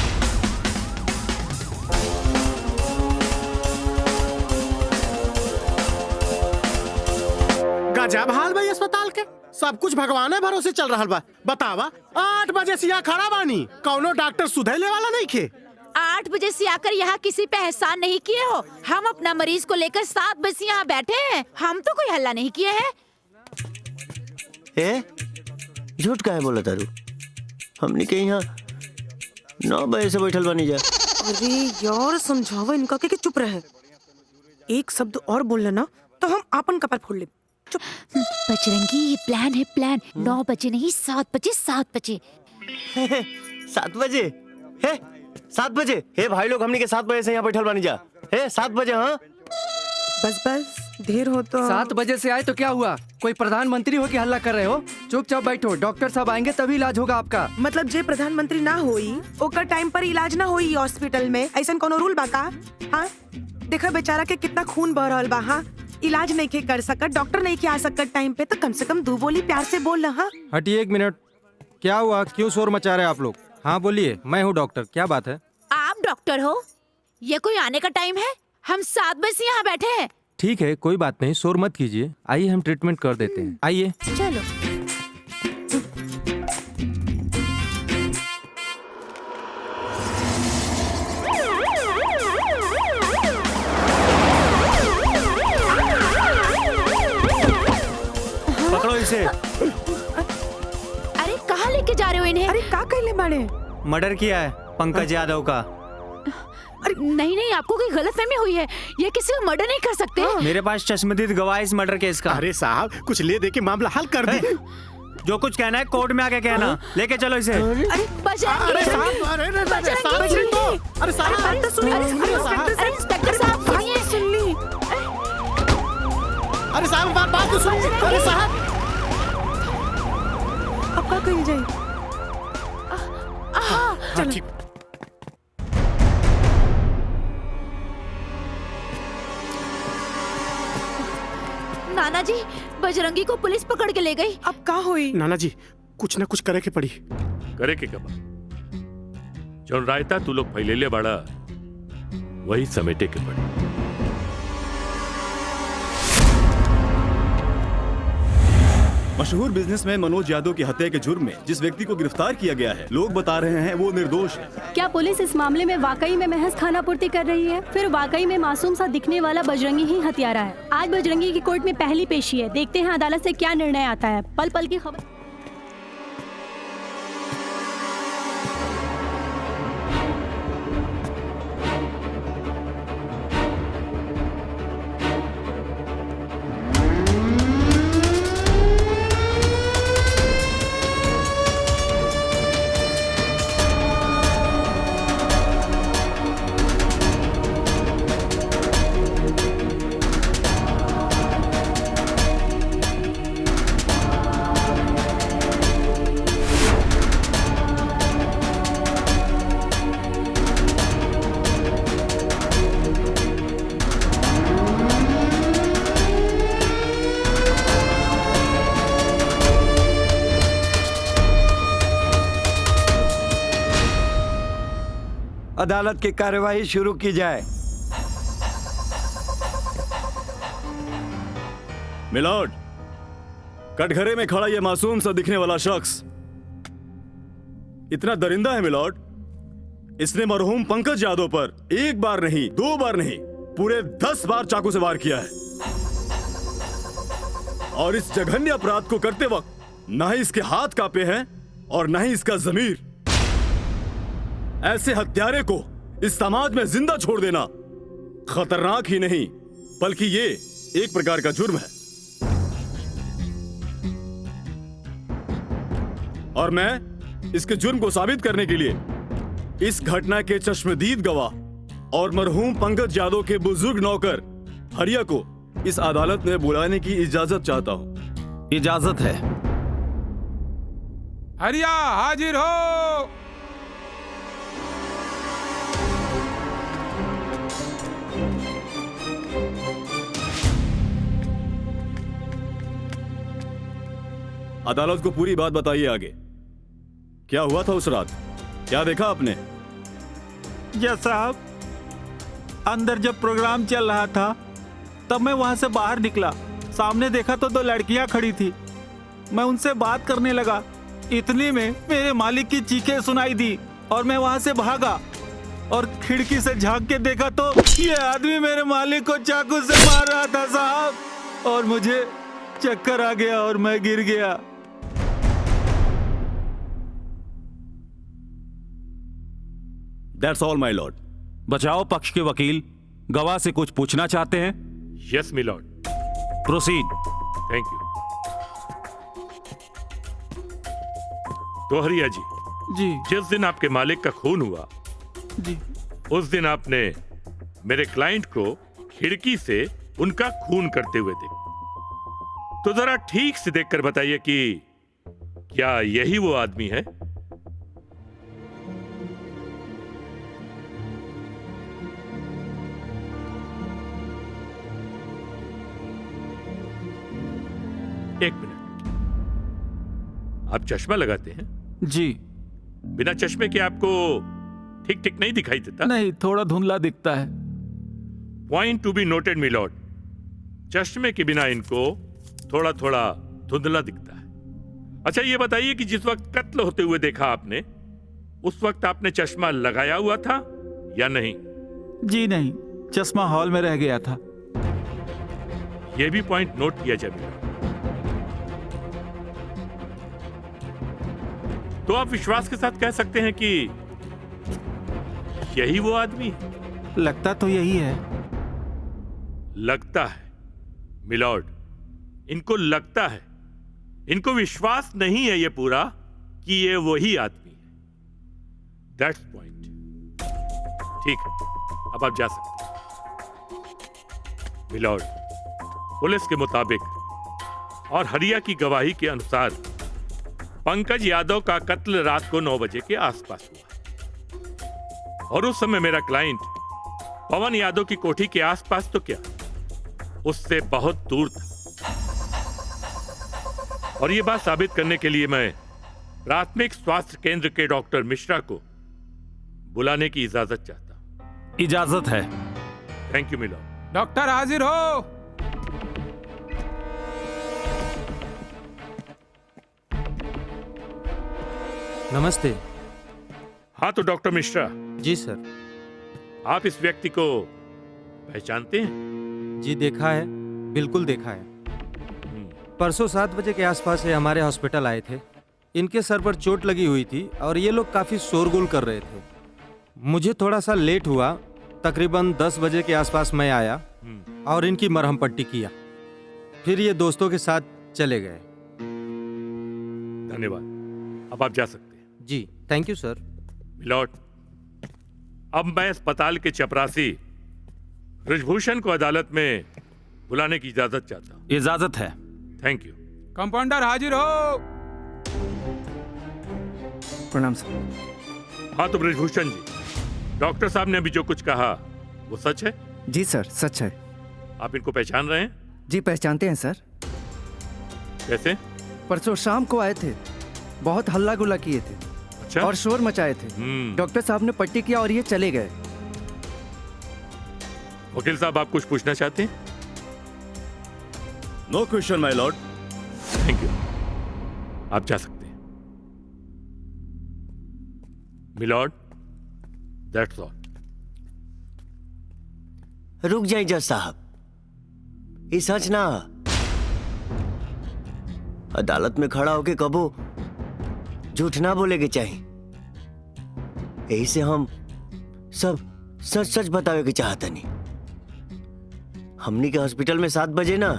गजब हाल भाई अस्पताल के, सब कुछ भगवान भरोसे चल रहा बा। बतावा 8 बजे से यहाँ खड़ा बानी, कौनो डॉक्टर सुधैले वाला नहीं खे। 8 बजे से आकर यहाँ किसी पे एहसान नहीं किए हो। हम अपना मरीज को लेकर 7 बजे से यहाँ बैठे हैं, हम तो कोई हल्ला नहीं किए हैं। झूठ काहे बोला तारू? हमने के यहाँ 9 बजे से बैठल बनी जा। अरे यार समझावा इनका के चुप रहे। एक शब्द और बोल लेना तो हम आपन कपार फोड़ ले। बजरंगी, ये प्लान है, प्लान। 9 बजे नहीं, 7 बजे, 7 बजे। 7 बजे? हे 7 बजे? हे भाई लोग, हमने के 7 बजे से यहाँ बैठल बनी जा। हे 7 बजे? हाँ बस बस, देर हो तो। 7 बजे से आए तो क्या हुआ? कोई प्रधानमंत्री हो कि हल्ला कर रहे हो? चुपचाप बैठो, डॉक्टर साहब आएंगे तभी इलाज होगा आपका। मतलब जे प्रधानमंत्री ना होई ओकर टाइम पर इलाज ना होई हॉस्पिटल में, ऐसा कोनो रूल बा का? हाँ देखा बेचारा के कितना खून बह रहल बा। हाँ इलाज नहीं के कर सकत, डॉक्टर नहीं के आ सकत टाइम पे, तो कम से कम 2 बोली प्यार से बोल रहा। हटिए 1 मिनट, क्या हुआ? क्यों शोर मचा रहे आप लोग? हाँ बोलिए, मैं हूँ डॉक्टर, क्या बात है? आप डॉक्टर हो? ये कोई आने का टाइम है? हम 7 बजे से यहाँ बैठे हैं। ठीक है, कोई बात नहीं, शोर मत कीजिए, आइए हम ट्रीटमेंट कर देते हैं, आइए। चलो। पकड़ो इसे। अरे कहाँ लेके जा रहे हो इन्हें? अरे का कहले बाड़े? मर्डर किया है पंकज यादव का। अरे नहीं नहीं, आपको कोई गलतफहमी हुई है, ये किसी को मर्डर नहीं कर सकते। मेरे पास चश्मदीद गवाह इस मर्डर केस का। अरे साहब, कुछ ले दे के मामला हल कर दे। जो कुछ कहना है कोर्ट में आके कहना, लेके चलो इसे। अरे बजरंगी, अरे साहब, अरे साहब, बात तो सुनिए। अरे इंस्पेक्टर साहब सुनिए। सुन ली। अरे साहब बात तो सुनिए। अरे साहब, अब का कहीं जाए? चलो। नाना जी, बजरंगी को पुलिस पकड़ के ले गई। अब का हुई? नाना जी, कुछ ना कुछ करे के पड़ी। करे के कबा जौन रायता तू लोग पहले ले बड़ा वही समेटे के पड़ी। मशहूर बिजनेसमैन मनोज यादव की हत्या के जुर्म में जिस व्यक्ति को गिरफ्तार किया गया है, लोग बता रहे हैं वो निर्दोष है। क्या पुलिस इस मामले में वाकई में महज खानापूर्ति कर रही है? फिर वाकई में मासूम सा दिखने वाला बजरंगी ही हत्यारा है। आज बजरंगी की कोर्ट में पहली पेशी है, देखते हैं अदालत से क्या निर्णय आता है। पल पल की खबर। अदालत की कार्यवाही शुरू की जाए। मिलॉर्ड, कटघरे में खड़ा ये मासूम सा दिखने वाला शख्स इतना दरिंदा है मिलॉर्ड, इसने मरहूम पंकज यादव पर 1 बार नहीं 2 बार नहीं पूरे 10 बार चाकू से वार किया है। और इस जघन्य अपराध को करते वक्त ना ही इसके हाथ कांपे हैं और ना ही इसका जमीर। ऐसे हत्यारे को इस समाज में जिंदा छोड़ देना खतरनाक ही नहीं बल्कि ये एक प्रकार का जुर्म है और मैं इसके जुर्म को साबित करने के लिए इस घटना के चश्मदीद गवाह और मरहूम पंकज यादव के बुजुर्ग नौकर हरिया को इस अदालत में बुलाने की इजाजत चाहता हूं। इजाजत है। हरिया हाजिर हो। अदालत को पूरी बात बताइए आगे। क्या हुआ था उस रात? क्या देखा आपने? जज साहब, अंदर जब प्रोग्राम चल रहा था तब मैं वहां से बाहर निकला। सामने देखा तो 2 लड़कियां खड़ी थी। मैं उनसे बात करने लगा। इतने में मेरे मालिक की चीखें सुनाई दी और मैं वहां से भागा और खिड़की से झांक के देखा तो ये आदमी मेरे मालिक को चाकू से मार रहा था साहब, और मुझे चक्कर आ गया और मैं गिर गया। That's all, my lord. बचाओ पक्ष के वकील गवाह से कुछ पूछना चाहते हैं? Yes my lord. Proceed. Thank you. तो हरिया जी, जिस दिन आपके मालिक का खून हुआ जी, उस दिन आपने मेरे क्लाइंट को खिड़की से उनका खून करते हुए देखा। तो जरा ठीक से देखकर बताइए कि क्या यही वो आदमी है? एक मिनट, आप चश्मा लगाते हैं? जी। बिना चश्मे के आपको ठीक ठीक नहीं दिखाई देता? नहीं, थोड़ा धुंधला दिखता है। Point to be noted my lord. चश्मे के बिना इनको थोड़ा थोड़ा धुंधला दिखता है। अच्छा ये बताइए कि जिस वक्त कत्ल होते हुए देखा आपने, उस वक्त आपने चश्मा लगाया हुआ था या नहीं? जी नहीं, चश्मा हॉल में रह गया था। यह भी पॉइंट नोट किया जाए। तो आप विश्वास के साथ कह सकते हैं कि यही वो आदमी है? लगता तो यही है। लगता है मिलॉर्ड, इनको लगता है, इनको विश्वास नहीं है ये पूरा कि ये वही आदमी है। That's point. ठीक है, अब आप जा सकते हैं। मिलॉर्ड, पुलिस के मुताबिक और हरिया की गवाही के अनुसार पंकज यादव का कत्ल रात को 9 बजे के आसपास हुआ और उस समय मेरा क्लाइंट पवन यादव की कोठी के आसपास तो क्या, उससे बहुत दूर था। और यह बात साबित करने के लिए मैं प्राथमिक स्वास्थ्य केंद्र के डॉक्टर मिश्रा को बुलाने की इजाजत चाहता हूं। इजाजत है। Thank you milord. डॉक्टर हाजिर हो। नमस्ते। हाँ तो डॉक्टर मिश्रा। जी सर। आप इस व्यक्ति को पहचानते हैं? जी देखा है, बिल्कुल देखा है। परसों 7 बजे के आसपास ये हमारे हॉस्पिटल आए थे। इनके सर पर चोट लगी हुई थी और ये लोग काफ़ी शोरगुल कर रहे थे। मुझे थोड़ा सा लेट हुआ, तकरीबन 10 बजे के आसपास मैं आया और इनकी मरहम पट्टी किया, फिर ये दोस्तों के साथ चले गए। धन्यवाद, अब आप जा सकते हैं। जी थैंक यू सर। मिलॉर्ड, अब मैं अस्पताल के चपरासी ब्रजभूषण को अदालत में बुलाने की इजाजत चाहता हूं। इजाजत है। Thank you. कंपाउंडर हाजिर हो। प्रणाम सर। हाँ तो ब्रजभूषण जी, डॉक्टर साहब ने अभी जो कुछ कहा वो सच है? जी सर, सच है। आप इनको पहचान रहे हैं? जी पहचानते हैं सर। कैसे? परसों शाम को आए थे, बहुत हल्ला गुल्ला किए थे। अच्छा? और शोर मचाए थे। डॉक्टर साहब ने पट्टी किया और ये चले गए। वकील साहब, आप कुछ पूछना चाहते हैं? No question my lord. Thank you, आप जा सकते हैं। Milord, that's all. रुक जाइए जज साहब, ये सच ना। अदालत में खड़ा होके कबो झूठ ना बोलेगे चाहिए। यही से हम सब सच सच बतावे के चाहते नहीं। हमनी के हॉस्पिटल में 7 बजे ना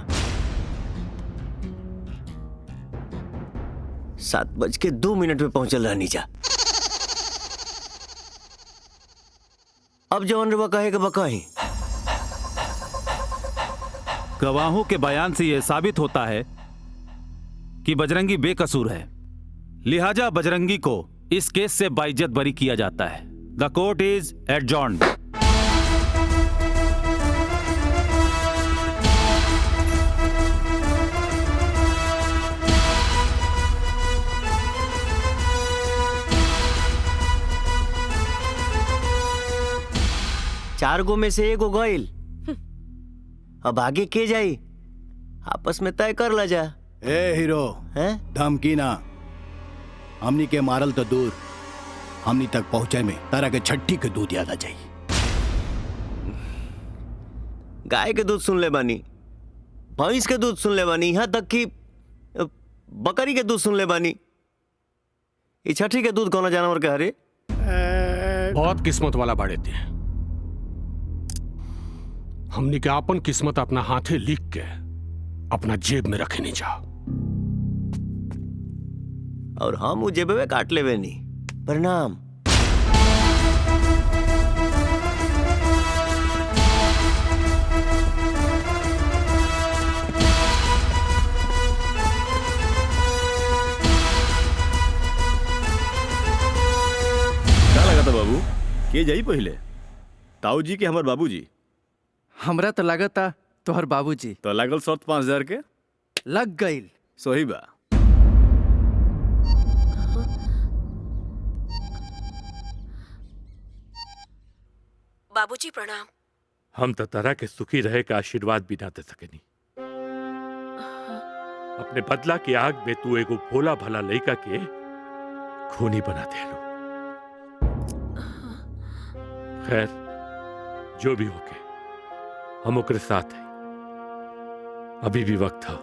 7:02 पे पहुंचल रहनी जा। अब जवन रुआ कहे के बकाही। गवाहों के बयान से यह साबित होता है कि बजरंगी बेकसूर है, लिहाजा बजरंगी को इस केस से बाइज्जत बरी किया जाता है। द कोर्ट इज एडजॉर्न्ड। चार गो में से एगो गइल, अब आगे के जाई आपस में तय कर ला जा। ए हीरो हैं? धमकी ना, हमनी के मारल तो दूर, हमनी तक पहुंचे में तारा के छट्टी के दूध याद आ जाई। गाय के दूध सुन ले बानी, भैंस के दूध सुन ले बानी, यहाँ तक कि बकरी के दूध सुन ले बानी। ये छठी के दूध कौन जानवर के हरे? बहुत किस्मत वाला बाड़े थे। हमनी के अपन किस्मत अपना हाथे लिख के अपना जेब में रखे नहीं जा। और हम वो जेब में काट लेवे नहीं। प्रणाम। क्या लगा था बाबू के जाई पहले, ताऊ जी के हमार बाबूजी? हमरा तो लागता तोहर बाबूजी। तो लागल शर्त 5000 के लग गईल। सही बा। बाबूजी प्रणाम। हम तो तरह के सुखी रहे का आशीर्वाद भी ना दे सकेनी। अपने बदला की आग में तू एगो भोला भला लड़का के खूनी बना दे लो। खैर जो भी होके हम ओकरे साथ हैं, अभी भी वक्त था।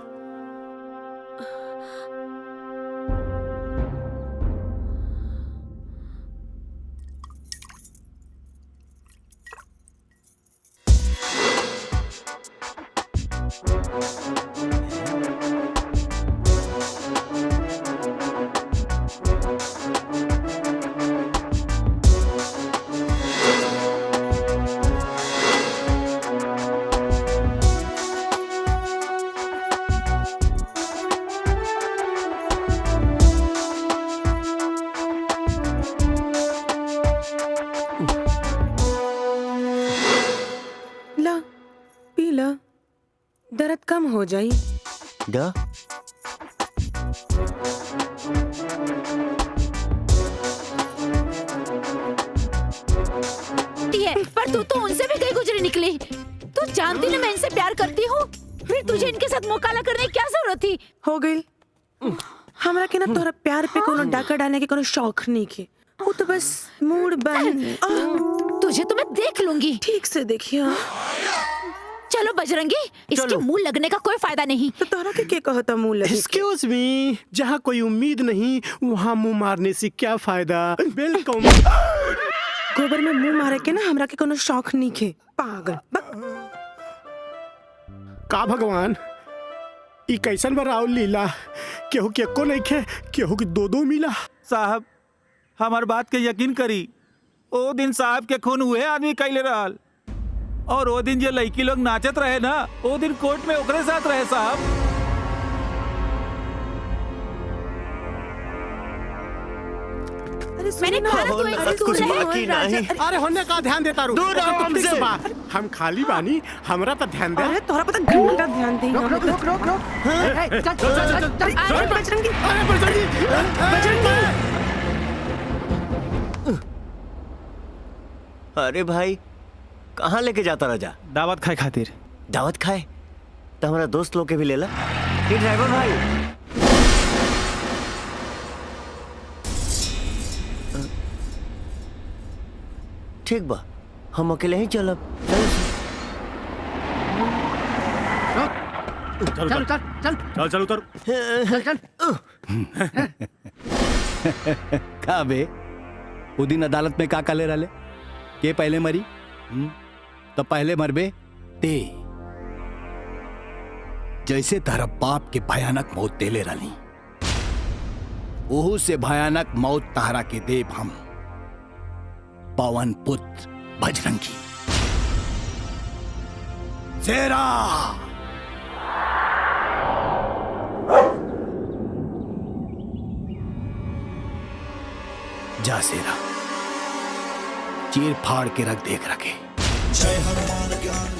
दर्द कम हो जाई। दा पर तू तो उनसे भी गई गुजरी निकली। तू जानती ना मैं इनसे प्यार करती हूँ, फिर तुझे इनके साथ मुकाला करने की क्या जरूरत थी? हो गई। हमरा के ना तोरा प्यार पे कोनो डाका डालने के कोनो शौक नहीं के। वो तो बस मूड बन। तुझे तो मैं देख लूंगी। ठीक से देखिए। चलो बजरंगी, इसके मुंह लगने का कोई फायदा नहीं। तो तोरा के कहता मुंह लगे? एक्सक्यूज मी, जहाँ कोई उम्मीद नहीं वहाँ मुंह मारने से क्या फायदा? वेलकम। गोबर में मुंह मारे के ना हमरा के कोनो शौक नहीं के। पागल का भगवान, ई कैसन बराव लीला, केहू के को नहीं खे, केहू के दो मिला। साहब हमार बात के यकीन करी, ओ दिन साहब के खून हुए आदमी कैले रहल, और वो दिन जो लड़की लोग नाचत रहे ना, वो दिन कोर्ट में ओकरे साथ रहे साहब। मैंने कहा ना तू इनसे दूर रहे। अरे होने का ध्यान देता रू। दूर रहो हमसे। हम खाली बानी, हमरा पर ध्यान दे। अरे तोरा पता घंटा ध्यान दे। रोक रोक रोक रोक रोक। चल चल चल चल। अरे बजरंगी, अरे बजरंगी, अरे भाई कहाँ लेके जाता राजा? दावत खाए खातिर। दावत खाए तो हमारा दोस्त लोग के भी ले ला। ये ड्राइवर भाई ठीक बा, हम अकेले ही चलब। चल चल चल चल चल उतर। चल चल। का बे वो दिन अदालत में का काले रहे के पहले मरी? तो पहले मरबे ते जैसे तारा बाप के भयानक मौत देले रही, ओहू से भयानक मौत तारा के देव हम, पवन पुत्र बजरंगी। शेरा जा शेरा, चीर फाड़ के रख देख रखे। जय हनुमान ज्ञान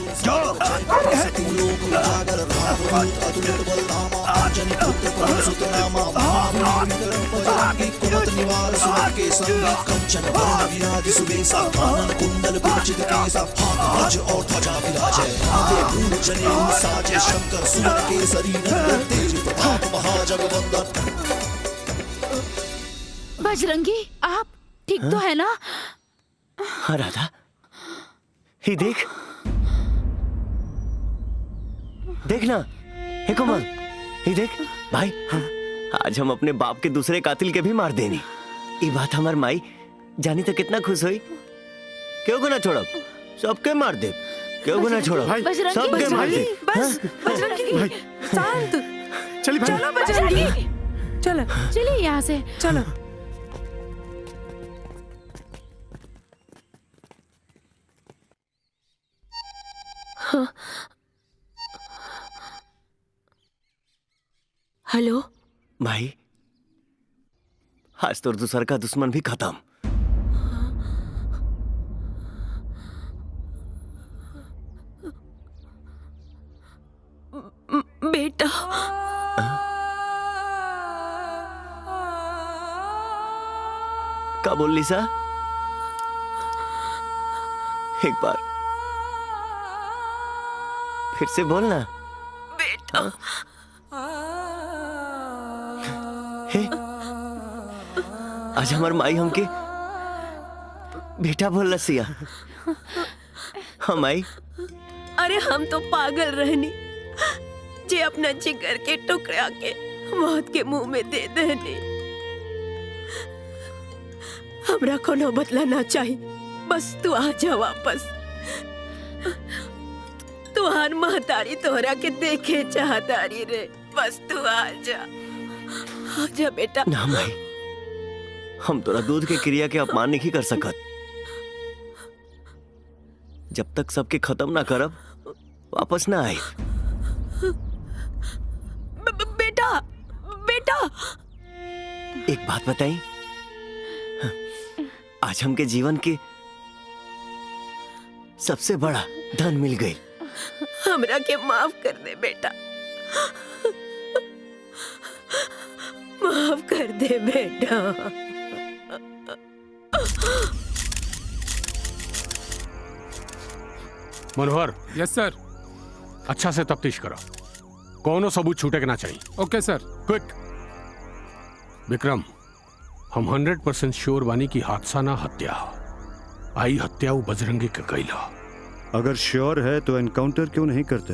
बजरंगी, आप ठीक तो है ना? हाँ राधा, ही देख देखना, हे कोमल, ही देख भाई, आज हम अपने बाप के दूसरे कातिल के भी मार देनी। ये बात हमार माई जानी तो कितना खुश हुई। क्यों को ना छोड़ब, सबके मार दे, क्यों को ना छोड़ब, सबके मार दे। बस बजरंगी, शांत, चलिए चलो बजरंगी, चलो चलिए यहाँ से, चलो। हाँ। हेलो भाई, आज तो दूसर का दुश्मन भी खत्म। बेटा, क्या बोल लीसा? एक बार फिर से बोलना। बेटा, हे, आज हमार माई हमके बेटा बोल रसिया। हम माई, अरे हम तो पागल रहनी जे अपना जिगर के टुकड़ा के मौत के मुंह में दे देनी। हमरा कोनो बदला ना चाहिए, बस तू आ जा वापस। तुहार महतारी तोहरा के देखे चाहतारी रे, बस तू आ जा बेटा। ना माई, हम तोरा दूध के क्रिया के अपमान नहीं कर सकत। जब तक सबके खत्म ना करब, वापस ना आए। बेटा, बेटा, एक बात बताई, आज हमके जीवन के सबसे बड़ा धन मिल गई। हमरा के माफ कर दे बेटा, माफ कर दे बेटा। मनोहर। यस सर। अच्छा से तफ्तीश करो, कौनो सबूत छूटे के ना चाहिए। ओके सर। क्विक। विक्रम, हम 100% श्योर बानी की हादसा ना हत्या, आई हत्या वो बजरंगी के कैला। अगर श्योर है तो एनकाउंटर क्यों नहीं करते?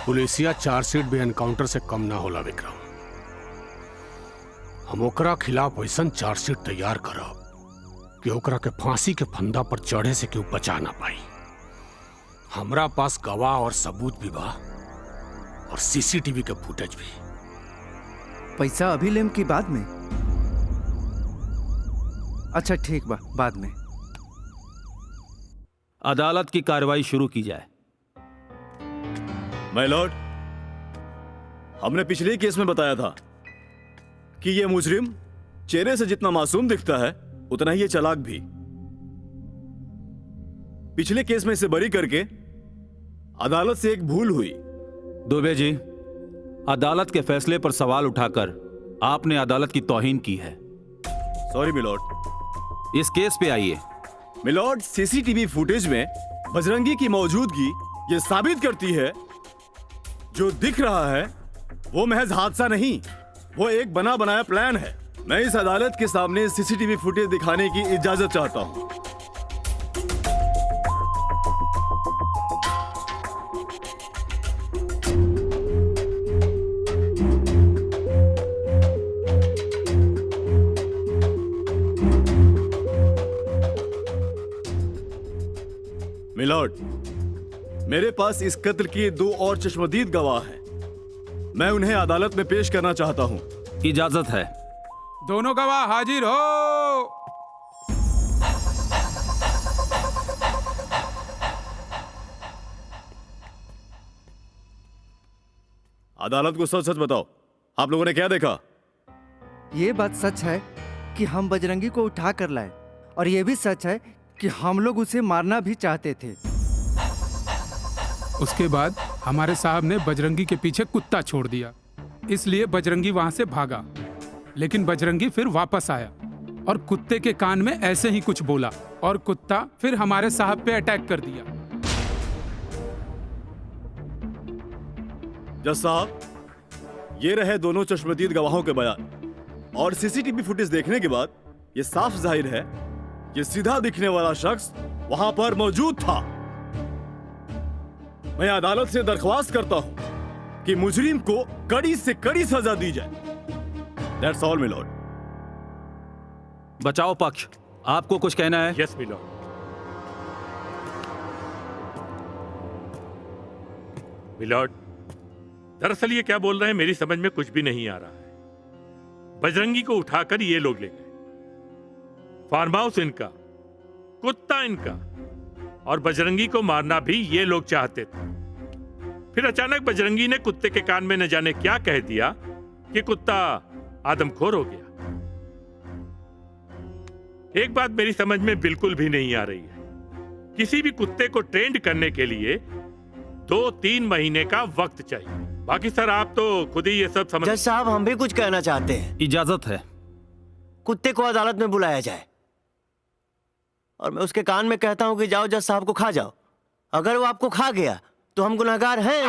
पुलिसिया चार्जशीट भी एनकाउंटर से कम ना होला विक्रम। हम ओकरा खिलाफ वैसन चार्जशीट तैयार करब कि ओकरा के फांसी के फंदा पर चढ़े से क्यों बचा ना पाई। हमरा पास गवाह और सबूत भी बा, और सीसीटीवी के फुटेज भी। पैसा अभी लेम की बाद में? अच्छा ठीक बा, बाद में। अदालत की कार्रवाई शुरू की जाए। माय लॉर्ड, हमने पिछले केस में बताया था कि यह मुजरिम चेहरे से जितना मासूम दिखता है उतना ही ये चालाक भी। पिछले केस में इसे बरी करके अदालत से एक भूल हुई। दुबे जी, अदालत के फैसले पर सवाल उठाकर आपने अदालत की तौहीन की है। Sorry milord. इस केस पे आइए। मिलॉर्ड, सीसीटीवी फुटेज में बजरंगी की मौजूदगी ये साबित करती है जो दिख रहा है वो महज हादसा नहीं, वो एक बना बनाया प्लान है। मैं इस अदालत के सामने सीसीटीवी फुटेज दिखाने की इजाजत चाहता हूं। मिलॉर्ड, मेरे पास इस कत्ल के 2 और चश्मदीद गवाह हैं। मैं उन्हें अदालत में पेश करना चाहता हूँ। इजाजत है। दोनों गवाह हाजिर हो। अदालत को सच सच बताओ, आप लोगों ने क्या देखा? ये बात सच है कि हम बजरंगी को उठा कर लाए, और ये भी सच है कि हम लोग उसे मारना भी चाहते थे। उसके बाद हमारे साहब ने बजरंगी के पीछे कुत्ता छोड़ दिया, इसलिए बजरंगी वहां से भागा। लेकिन बजरंगी फिर वापस आया और कुत्ते के कान में ऐसे ही कुछ बोला, और कुत्ता फिर हमारे साहब पे अटैक कर दिया। जज साहब, ये रहे दोनों चश्मदीद गवाहों के बयान, और सीसीटीवी फुटेज देखने के बाद ये साफ जाहिर है कि सीधा दिखने वाला शख्स वहां पर मौजूद था। मैं अदालत से दरख्वास्त करता हूं कि मुजरिम को कड़ी से कड़ी सजा दी जाए। That's all my lord. बचाओ पक्ष, आपको कुछ कहना है? Yes milord. मिलॉर्ड, दरअसल ये क्या बोल रहे हैं मेरी समझ में कुछ भी नहीं आ रहा है। बजरंगी को उठाकर ये लोग ले गए, फार्म हाउस इनका, कुत्ता इनका, और बजरंगी को मारना भी ये लोग चाहते थे। फिर अचानक बजरंगी ने कुत्ते के कान में न जाने क्या कह दिया कि कुत्ता आदमखोर हो गया। एक बात मेरी समझ में बिल्कुल भी नहीं आ रही है। किसी भी कुत्ते को ट्रेंड करने के लिए 2-3 महीने का वक्त चाहिए। बाकी सर आप तो खुद ही ये सब समझ। जज साहब, हम भी कुछ कहना चाहते हैं। इजाजत है। कुत्ते को अदालत में बुलाया जाए और मैं उसके कान में कहता हूं कि जाओ जज साहब को खा जाओ। अगर वो आपको खा गया तो हम गुनहगार हैं।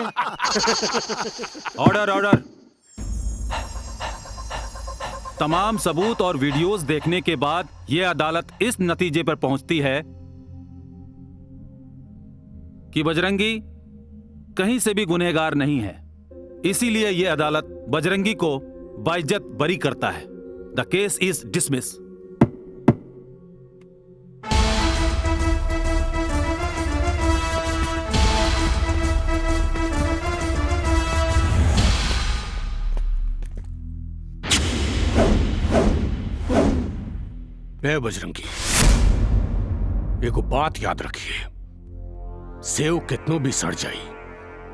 Order order. तमाम सबूत और वीडियोस देखने के बाद यह अदालत इस नतीजे पर पहुंचती है कि बजरंगी कहीं से भी गुनहगार नहीं है। इसीलिए यह अदालत बजरंगी को बाइज्जत बरी करता है। द केस इज डिसमिस। ए बजरंगी, एगो बात याद रखिए, सेव कितनो भी सड़ जाई,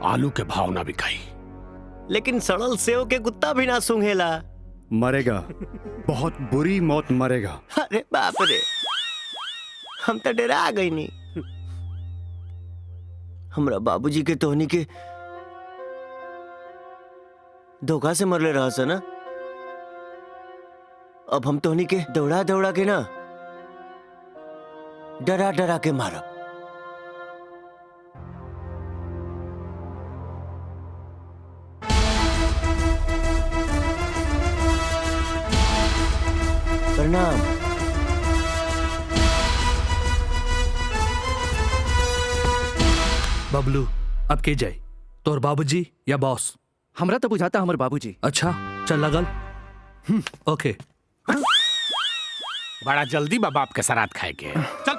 आलू के भाव ना बिकाई। लेकिन सड़ल सेव के कुत्ता भी ना सूंघेला। मरेगा, बहुत बुरी मौत मरेगा। अरे बाप रे, हम तो डरा गई नहीं। हमरा बाबूजी के तोहनी के धोखा से मरले रहा से ना। अब हम तोहनी के दौड़ा दौड़ा के ना डरा डरा के मारा। प्रणाम। बबलू, अब के जाए तोर बाबूजी या बॉस? हमरा तो बुझाता हमर बाबूजी। अच्छा चल लगल। ओके। बड़ा जल्दी बा बाप के सराद खाए के। चल।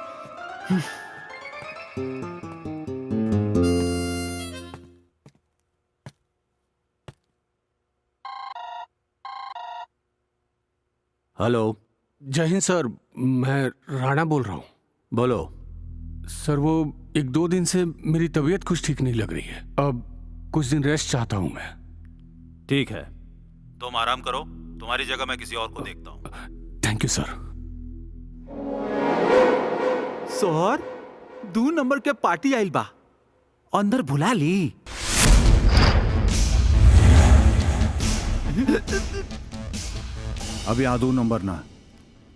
हेलो। जय हिंद सर, मैं राणा बोल रहा हूँ। बोलो। सर वो 1-2 दिन से मेरी तबीयत कुछ ठीक नहीं लग रही है। अब कुछ दिन रेस्ट चाहता हूँ मैं। ठीक है, तुम आराम करो। तुम्हारी जगह मैं किसी और को देखता हूँ। थैंक यू सर। सोहर 2 नंबर के पार्टी आइल बा, अंदर भुला ली। अब यहाँ 2 नंबर ना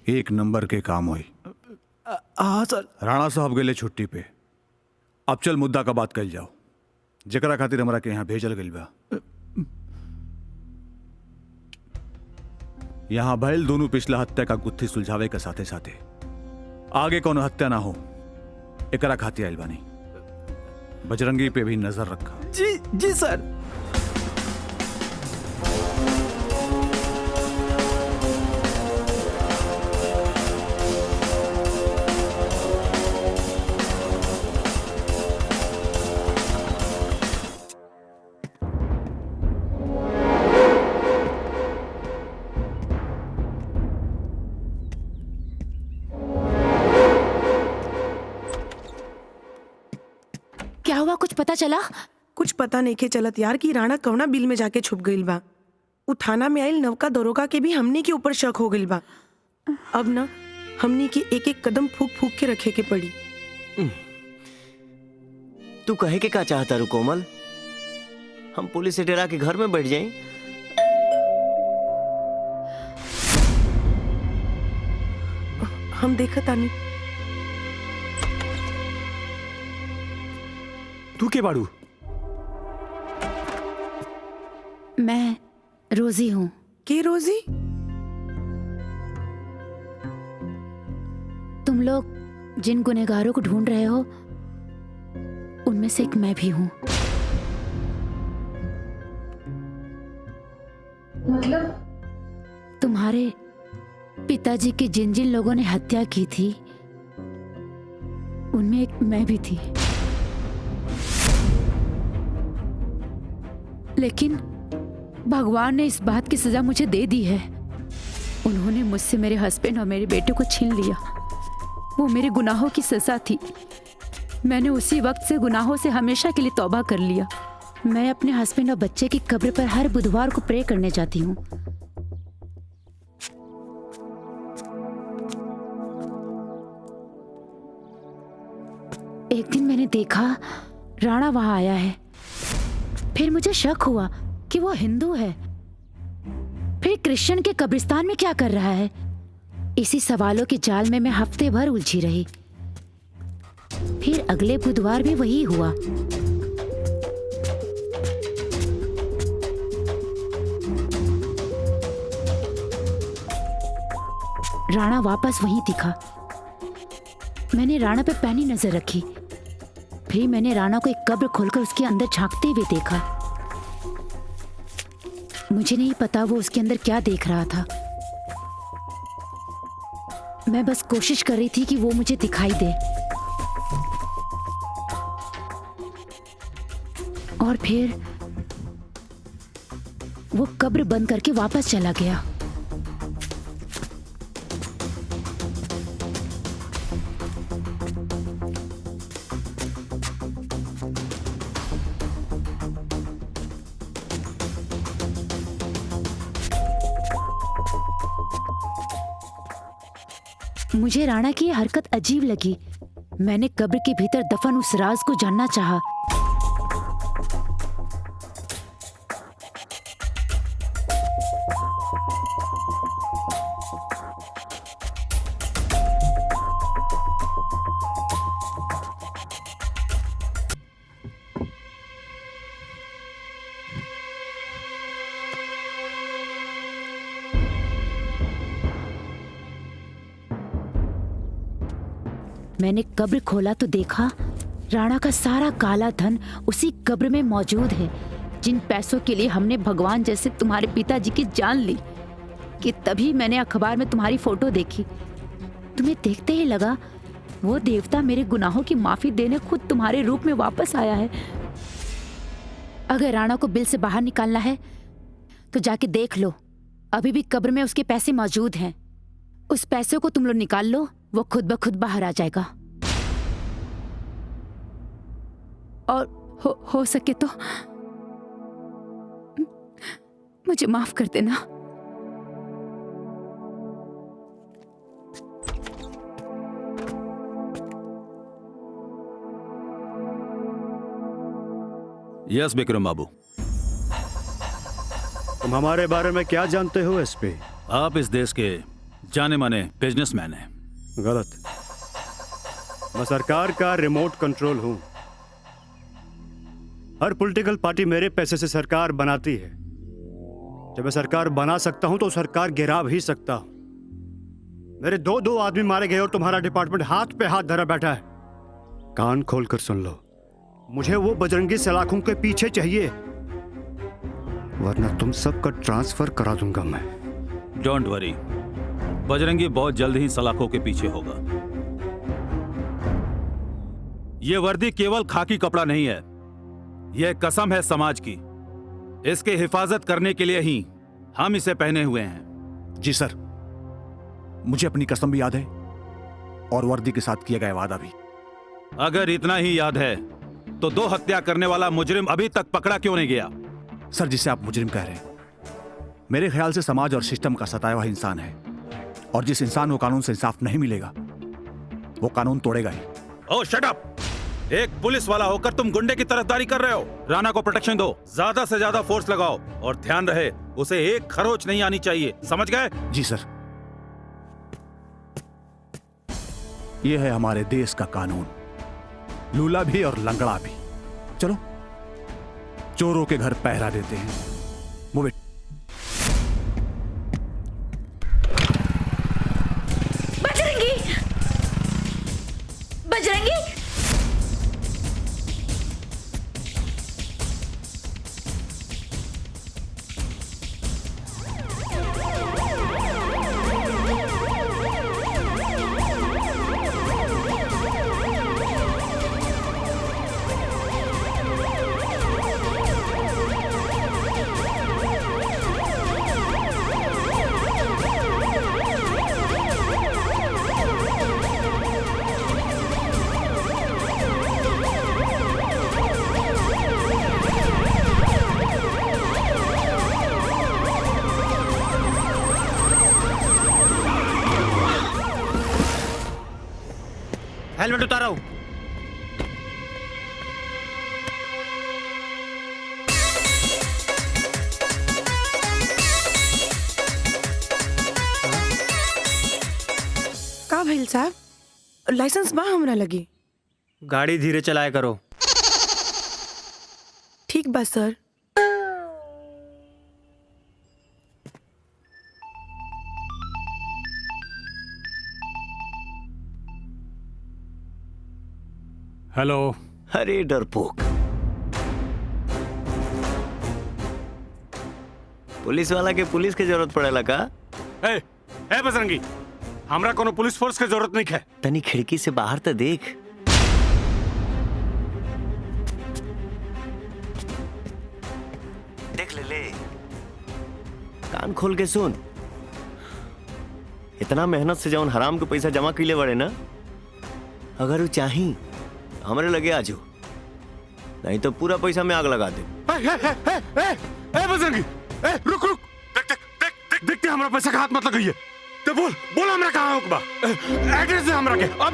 1 नंबर के काम हुई। हाँ सर। राणा साहब गए छुट्टी पे। अब चल मुद्दा का बात कल जाओ, जकरा खातिर हमरा के यहाँ भेजल गइल बा। यहाँ भइल दोनों पिछला हत्या का गुत्थी सुलझावे के साथे साथे आगे कौन हत्या ना हो एकरा खातिर आइल बानी। बजरंगी पे भी नजर रखा। जी जी सर। पता चला? कुछ पता नहीं के चलत यार कि राणा कौना बिल में जाके छुप गईल बा। उ थाना में आइल नवका दरोगा के भी हमनी के ऊपर शक हो गईल बा। अब ना हमनी के एक एक कदम फूक फूक के रखे के पड़ी। तू कहे के का चाहता रू कोमल? हम पुलिस से डरा के घर में बैठ जाएं? हम देखा तानी। तू के बाड़ू? मैं रोजी हूँ। के रोजी? तुम लोग जिन गुनहगारों को ढूंढ रहे हो उनमें से एक मैं भी हूँ। मतलब तुम्हारे पिताजी की जिन जिन लोगों ने हत्या की थी उनमें एक मैं भी थी। लेकिन भगवान ने इस बात की सजा मुझे दे दी है। उन्होंने मुझसे मेरे हस्बैंड और मेरे बेटे को छीन लिया। वो मेरे गुनाहों की सजा थी। मैंने उसी वक्त से गुनाहों से हमेशा के लिए तौबा कर लिया। मैं अपने हस्बैंड और बच्चे की कब्र पर हर बुधवार को प्रे करने जाती हूँ। एक दिन मैंने देखा राणा वहां आया है। फिर मुझे शक हुआ कि वो हिंदू है। फिर क्रिश्चियन के कब्रिस्तान में क्या कर रहा है? इसी सवालों के जाल में मैं हफ्ते भर उलझी रही। फिर अगले बुधवार भी वही हुआ। राणा वापस वहीं दिखा। मैंने राणा पे पैनी नजर रखी। फिर मैंने राणा को एक कब्र खोलकर उसके अंदर झांकते हुए देखा। मुझे नहीं पता वो उसके अंदर क्या देख रहा था। मैं बस कोशिश कर रही थी कि वो मुझे दिखाई दे। और फिर वो कब्र बंद करके वापस चला गया। मुझे राणा की यह हरकत अजीब लगी। मैंने कब्र के भीतर दफन उस राज को जानना चाहा। मैंने कब्र खोला तो देखा राणा का सारा काला धन उसी कब्र में मौजूद है, जिन पैसों के लिए हमने भगवान जैसे तुम्हारे पिताजी की जान ली। कि तभी मैंने अखबार में तुम्हारी फोटो देखी। तुम्हें देखते ही लगा वो देवता मेरे गुनाहों की माफी देने खुद तुम्हारे रूप में वापस आया है। अगर राणा को बिल से बाहर निकालना है तो जाके देख लो, अभी भी कब्र में उसके पैसे मौजूद हैं। उस पैसे को तुम लोग निकाल लो, वो खुद ब खुद बाहर आ जाएगा। और हो सके तो मुझे माफ कर देना। यस विक्रम बाबू। तुम हमारे बारे में क्या जानते हो एसपी? आप इस देश के जाने माने बिजनेसमैन हैं। गलत। मैं सरकार का रिमोट कंट्रोल हूं। हर पॉलिटिकल पार्टी मेरे पैसे से सरकार बनाती है। जब मैं सरकार बना सकता हूं तो सरकार गिरा भी सकता हूं। मेरे दो आदमी मारे गए और तुम्हारा डिपार्टमेंट हाथ पे हाथ धरा बैठा है। कान खोलकर सुन लो, मुझे वो बजरंगी सलाखों के पीछे चाहिए, वरना तुम सबका ट्रांसफर करा दूंगा मैं। डोंट वरी, बजरंगी बहुत जल्द ही सलाखों के पीछे होगा। यह वर्दी केवल खाकी कपड़ा नहीं है, यह कसम है समाज की। इसकी हिफाजत करने के लिए ही हम इसे पहने हुए हैं। जी सर, मुझे अपनी कसम भी याद है और वर्दी के साथ किया गया वादा भी। अगर इतना ही याद है तो 2 हत्या करने वाला मुजरिम अभी तक पकड़ा क्यों नहीं गया? सर, जिसे आप मुजरिम कह रहे हैं, मेरे ख्याल से समाज और सिस्टम का सताया हुआ इंसान है, और जिस इंसान को कानून से इंसाफ नहीं मिलेगा वो कानून तोड़ेगा ही। ओह शट अप! एक पुलिस वाला होकर तुम गुंडे की तरफदारी कर रहे हो। राणा को प्रोटेक्शन दो, ज्यादा से ज्यादा फोर्स लगाओ, और ध्यान रहे उसे एक खरोच नहीं आनी चाहिए, समझ गए? जी सर। यह है हमारे देश का कानून, लूला भी और लंगड़ा भी। चलो चोरों के घर पहरा देते हैं। Move it. Bajrangi, Bajrangi, helmet उतारा हूं। का भइल साहब? लाइसेंस बा हमरा लगी। गाड़ी धीरे चलाया करो। ठीक बा सर। हेलो। अरे डरपोक, पुलिस वाला के पुलिस के जरूरत पड़ेला का? ए बजरंगी, हमरा कोनो पुलिस फोर्स के जरूरत नहीं है। तनी खिड़की से बाहर तो देख। देख ले। कान खोल के सुन। इतना मेहनत से जौन हराम के पैसा जमा कैले बड़े ना, अगर वो चाही हमरे लगे आजो, नहीं तो पूरा पैसा में आग लगा दे। बजरंगी, रुक। देखते हमरा पैसा का हाथ मत लगाइए। तो बोल हमरा कहाँ होगा? एड्रेस है हमरा के। अब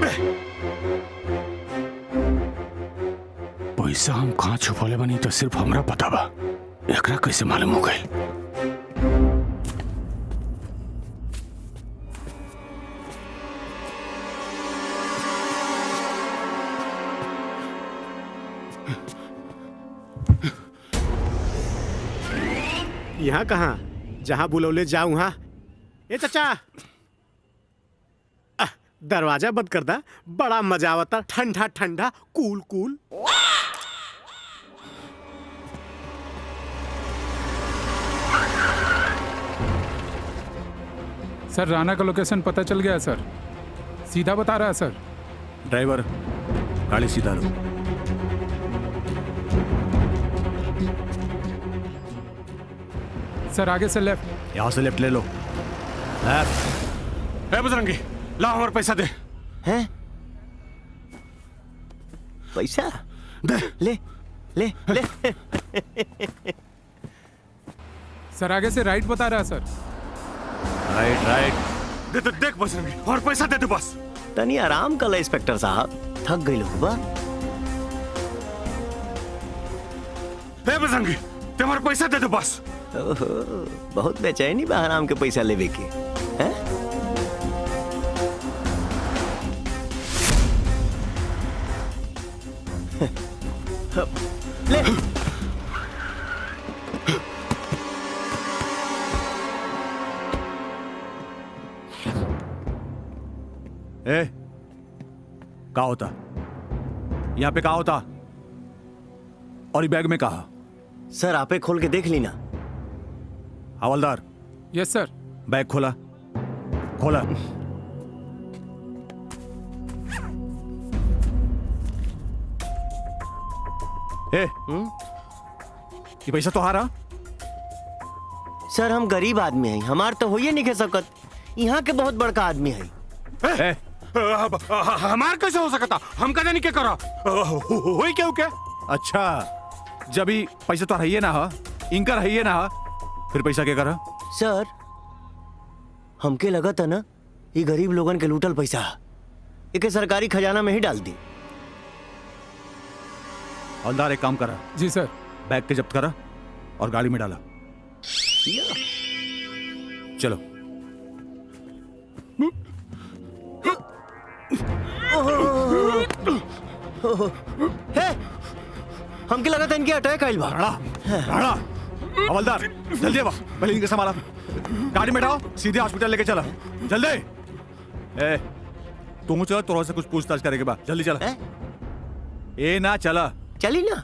पैसा हम कहाँ छुपौले बनी तो सिर्फ हमरा पता बा। एकरा कैसे मालूम हो गई? यहाँ कहाँ? जहाँ बुलौले जाऊँ। हाँ ए चाचा, दरवाजा बंद कर दा, बड़ा मजा आवता। ठंडा ठंडा, कूल कूल। सर, राणा का लोकेशन पता चल गया सर। सीधा बता रहा है सर। ड्राइवर, गाड़ी सीधा लो। सर आगे से लेफ्ट। यहाँ से लेफ्ट ले लो। लेफ्ट। ए बजरंगी, ला हमारा पैसा दे। हैं? पैसा दे। ले। सर आगे से राइट बता रहा है सर। राइट। देख बजरंगी, और पैसा दे दे बस। तनी आराम कर ले इंस्पेक्टर साहब, थक गई लोग बा। ए बजरंगी, तुम्हारा पैसा दे दे बस। ओहो, बहुत बेचैनी बा हराम के पैसा लेवे के। हैं? ले। क्या होता? यहाँ पे क्या होता? और ये बैग में कहा? सर आपे खोल के देख ली ना। हवलदार। यस सर। बैग खोला। ये पैसा तो हारा? सर हम गरीब आदमी हैं, हमार तो होइए नहीं कह सकत। यहाँ के बहुत बड़का आदमी है। हमार कैसे हो सकता? हम कदे नहीं के करा। होई क्यों के? अच्छा, जब ही पैसा तो रहिए ना हा, इनका रहिए ना हा, फिर पैसा क्या करा? सर, हमके लगा था ना ये गरीब लोगन के लूटल पैसा इके सरकारी खजाना में ही डाल दी। हवलदार एक काम करा। जी सर। बैग के जब्त करा और गाड़ी में डाला। चलो। हे, हमके लगा था इनके अटैक आइल बा। राणा, हवलदार जल्दी आवा, पहले इनके संभाला, गाड़ी में डालो, सीधे हॉस्पिटल लेके चला, जल्दी। ए, तुम चलो, तोरा से कुछ पूछताछ करेंगे बा, जल्दी चला। ए ना चला, चली ना।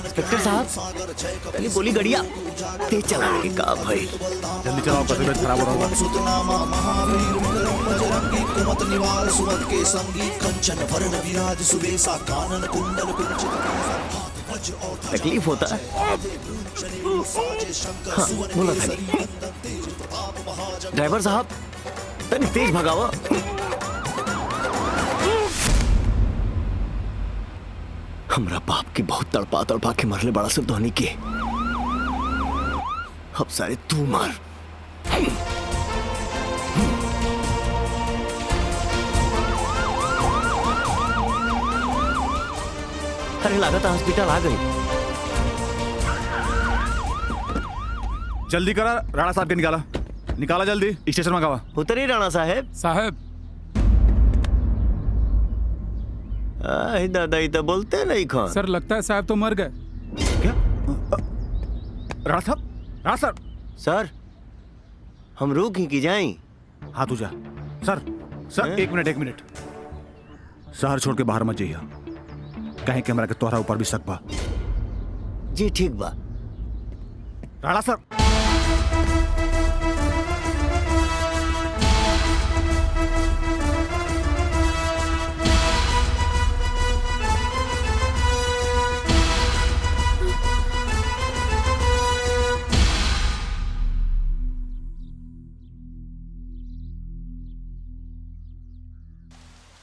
इंस्पेक्टर साहब, पहले बोली गड़िया तेज चलाने के काम भाई। जल्दी चलाओ, तबीयत खराब हो रहा तकलीफ होता है। हाँ, बोला था ड्राइवर साहब, तनी तेज भगावा। हमरा बाप की बहुत तड़पा तड़पा के मरले बड़ा से धोनी के। अब सारे तू मार। अरे लागत हॉस्पिटल आ गई। जल्दी करा, राणा साहब के निकाला, निकाला जल्दी, स्टेशन में गावा। उतरी राणा साहब। साहब दादा ही तो बोलते नहीं खान। सर लगता है साहब तो मर गए। क्या? राणा साहब, राणा साहब। सर, हम रुक ही की जाएं। हाँ तू जा। सर, सर एक मिनट। शहर छोड़ के बाहर मत जाइए, कहीं के हमरा के तोहरा ऊपर भी शक बा। जी ठीक बा। राणा साहब।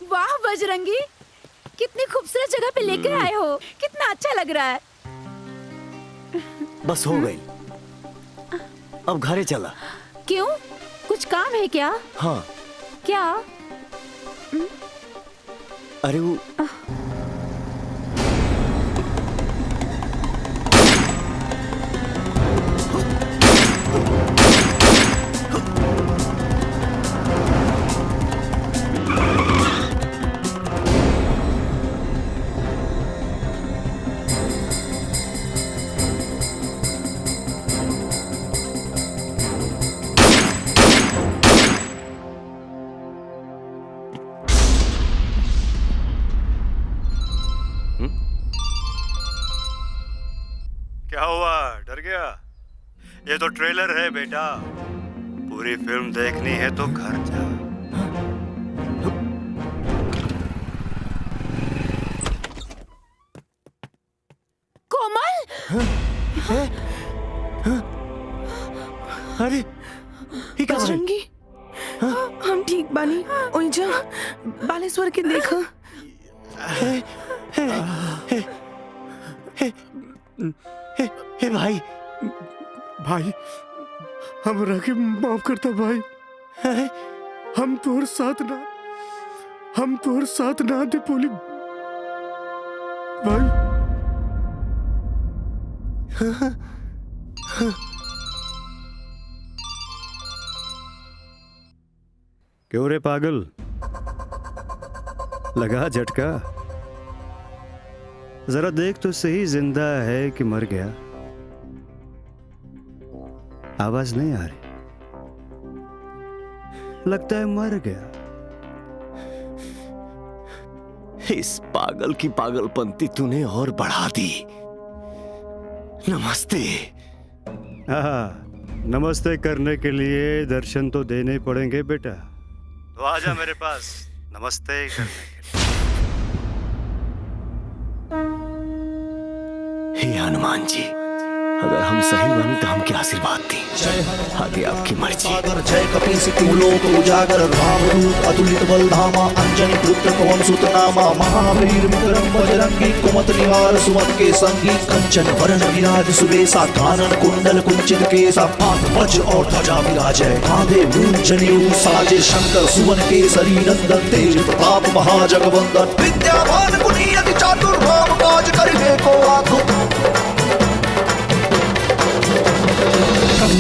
वाह बजरंगी, कितनी खूबसूरत जगह पे लेकर आए हो, कितना अच्छा लग रहा है। बस हो गई, अब घरे चला। क्यों, कुछ काम है क्या? हाँ। क्या? अरे वो क्या हुआ, डर गया? ये तो ट्रेलर है बेटा, पूरी फिल्म देखनी है तो घर जा। कोमल! अरे बजरंगी, हम ठीक बानी। ओइजा बालेश्वर के देखा। हे भाई, भाई हमरा के माफ करता भाई। हम तोर साथ ना दे पोली भाई। क्यों रे पागल, लगा झटका? जरा देख तो सही, जिंदा है कि मर गया? आवाज नहीं आ रही, लगता है मर गया। इस पागल की पागलपंती तूने और बढ़ा दी। नमस्ते। हाँ, नमस्ते करने के लिए दर्शन तो देने पड़ेंगे बेटा। तो आजा मेरे पास नमस्ते करने के हे हनुमान जी, अगर हम सही बनी तो हमके आशीर्वाद दी, आगे आपकी मर्जी। जय कपीस लोक उजागर रामदूत अतुलित बल धामा अंजनी पुत्र पवन सुत नामा महावीर विक्रम बजरंगी कुमत निवार सुमत के संगी कंचन वरण विराज सुबेसा कानन कुंडल कुंचित केसा हाथ वज्र और ध्वजा विराजय कांधे मूंज जनेऊ साजे शंकर सुवन केसरी नंदन तेज प्रताप महाजगवंदन विद्यावान गुणी अति चातुर राम काज करिबे को आतुर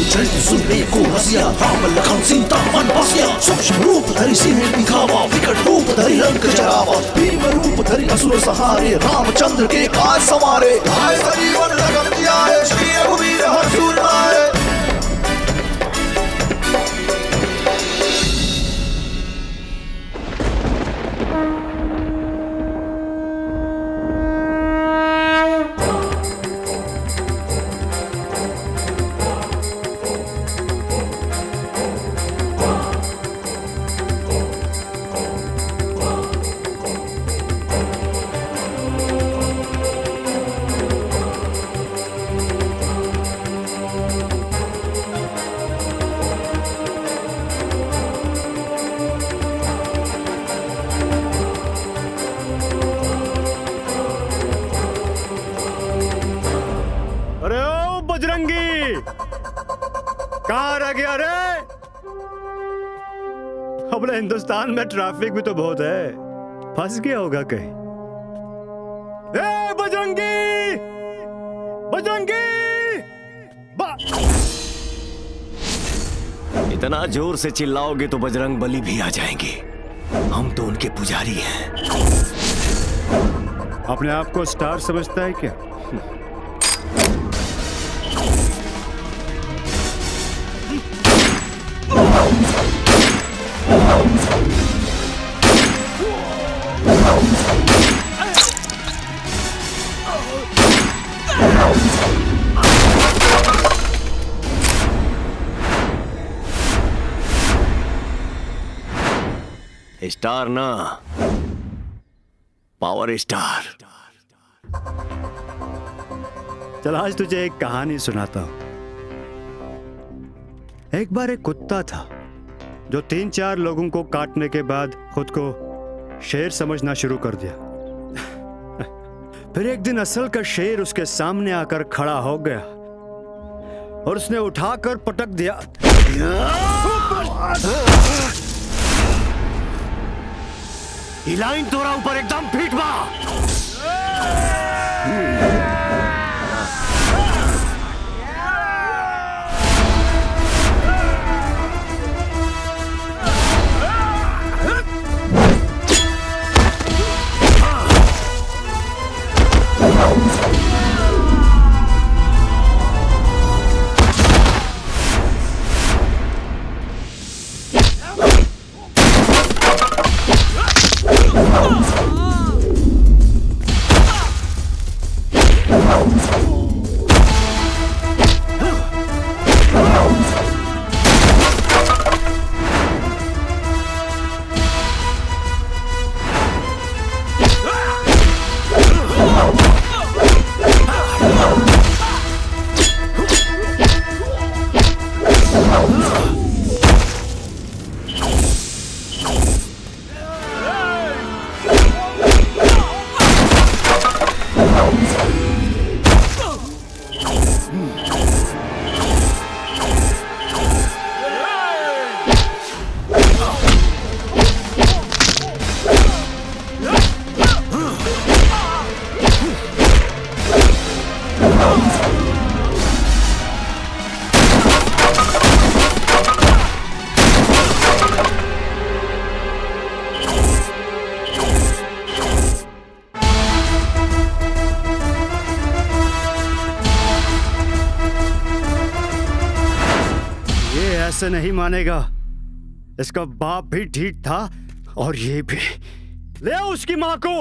चरित सुनने को रसिया राम लखन सीता मन बसिया सूक्ष्म रूप धरि सिंह दिखावा विकट रूप धरि लंक जरावा भीम रूप धरि असुर सहारे रामचंद्र के काज समारे आए सजीवन लगन जियाए श्री रघुवीर हर्ष उर लाए। अपने हिंदुस्तान में ट्रैफिक भी तो बहुत है, फंस गया होगा कहीं। ए बजरंगी, बजरंगी! इतना जोर से चिल्लाओगे तो बजरंग बली भी आ जाएंगे। हम तो उनके पुजारी हैं। अपने आप को स्टार समझता है क्या? स्टार ना, पावर स्टार। चल आज तुझे एक कहानी सुनाता हूं। एक बार एक कुत्ता था जो 3-4 लोगों को काटने के बाद खुद को शेर समझना शुरू कर दिया। फिर एक दिन असल का शेर उसके सामने आकर खड़ा हो गया और उसने उठाकर पटक दिया। ये लाइन तोरा ऊपर एकदम फिट बा। ऐसे नहीं मानेगा। इसका बाप भी ठीक था और ये भी। ले आओ उसकी मां को।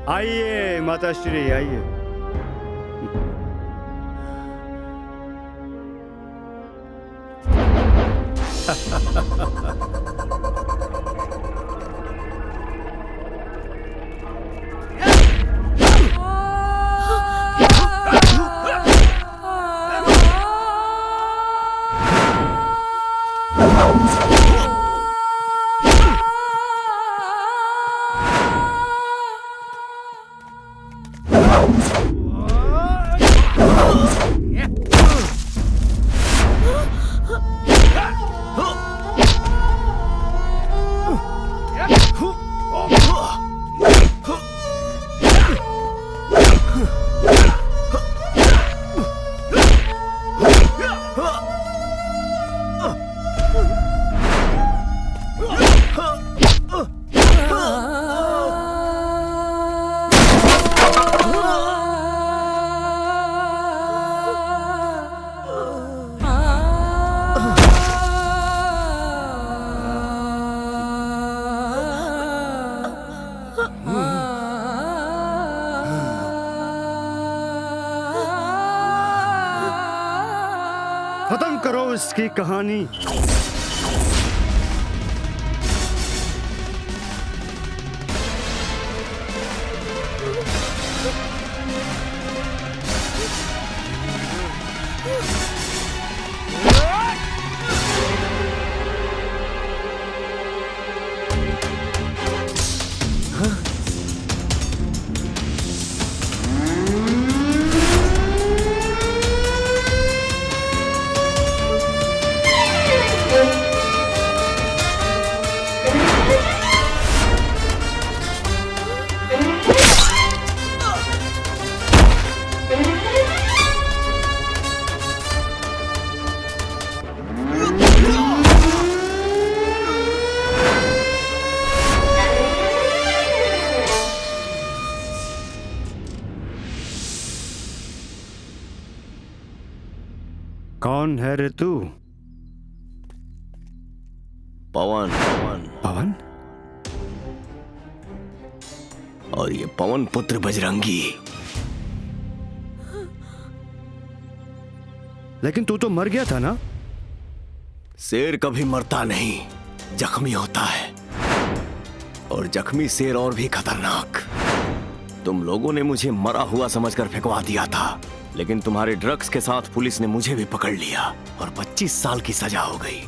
आइए माताश्री आइए। खत्म करो इसकी कहानी। कौन है रे तू? पवन। पवन पवन? और ये पवन पुत्र बजरंगी। लेकिन तू तो मर गया था ना? शेर कभी मरता नहीं, जख्मी होता है। और जख्मी शेर और भी खतरनाक। तुम लोगों ने मुझे मरा हुआ समझकर फेंकवा दिया था, लेकिन तुम्हारे ड्रग्स के साथ पुलिस ने मुझे भी पकड़ लिया और 25 साल की सजा हो गई।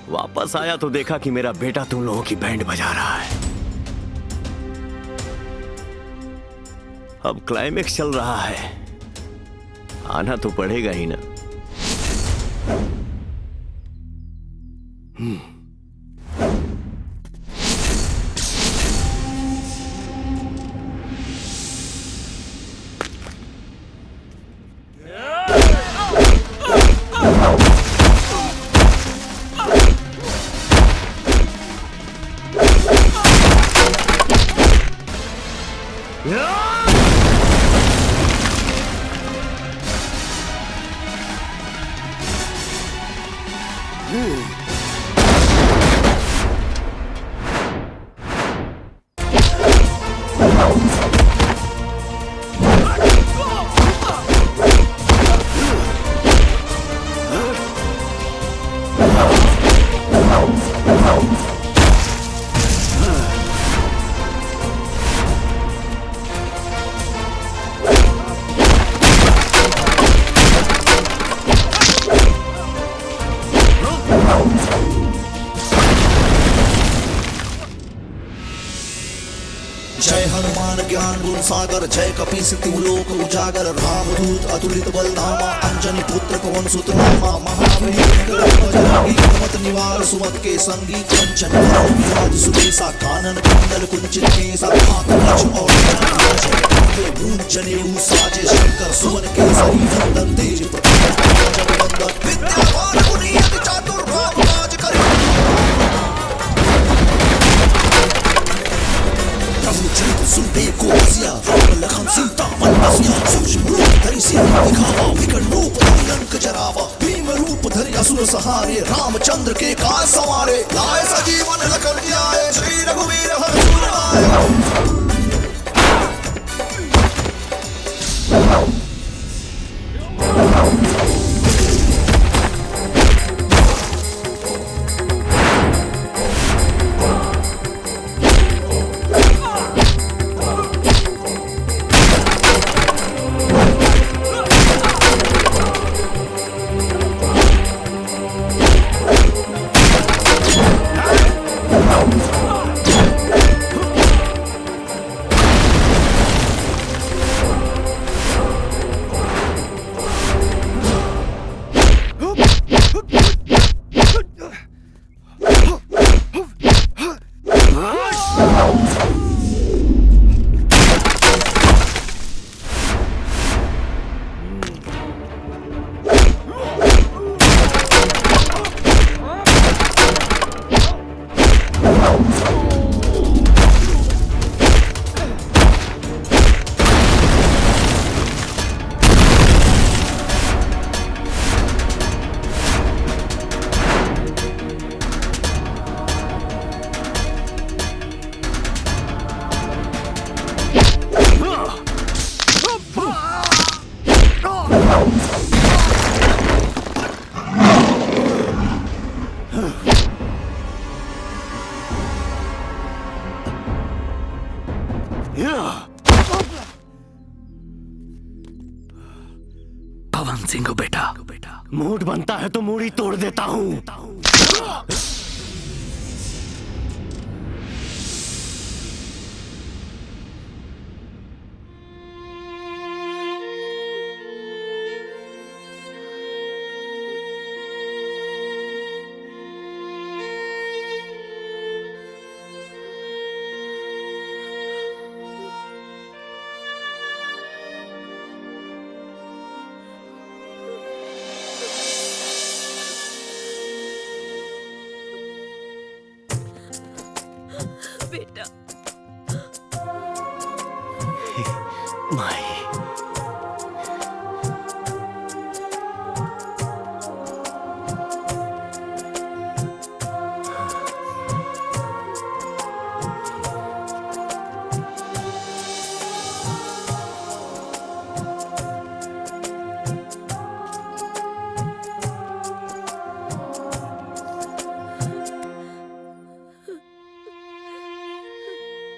वापस आया तो देखा कि मेरा बेटा तुम लोगों की बैंड बजा रहा है। अब क्लाइमेक्स चल रहा है, आना तो पड़ेगा ही ना। जय हनुमान ज्ञान गुण सागर, जय कपीस तिहु लोक उजागर, रामदूत अतुलित बल धामा, अंजनी पुत्र पवन सुत नामा, महावीर विक्रम बजरंगी, कुमत निवार सुमत के संगी, कंचन वरण विराज सुबेसा, कानन कुंडल कुंचित केसा, हाथ कवच और जनेऊ साजे शंकर, सुवन केसरी नंदन तेज प्रताप, जगवंदन विद्यावान गुणी अति चातुर, राम काज करे सुनते को हसिया, लखन सीता मन बसिया, सूक्ष्म रूप धरि सिया दिखावा, विकट रूप धरि लंक जरावा, भीम रूप धरि असुर सहारे, रामचंद्र के काज संवारे, लाए सजीवन लखन जियाए, श्री रघुवीर हरष उर लाए। पवन सिंह बेटा मूड बनता है तो मूड़ी तोड़ देता हूँ।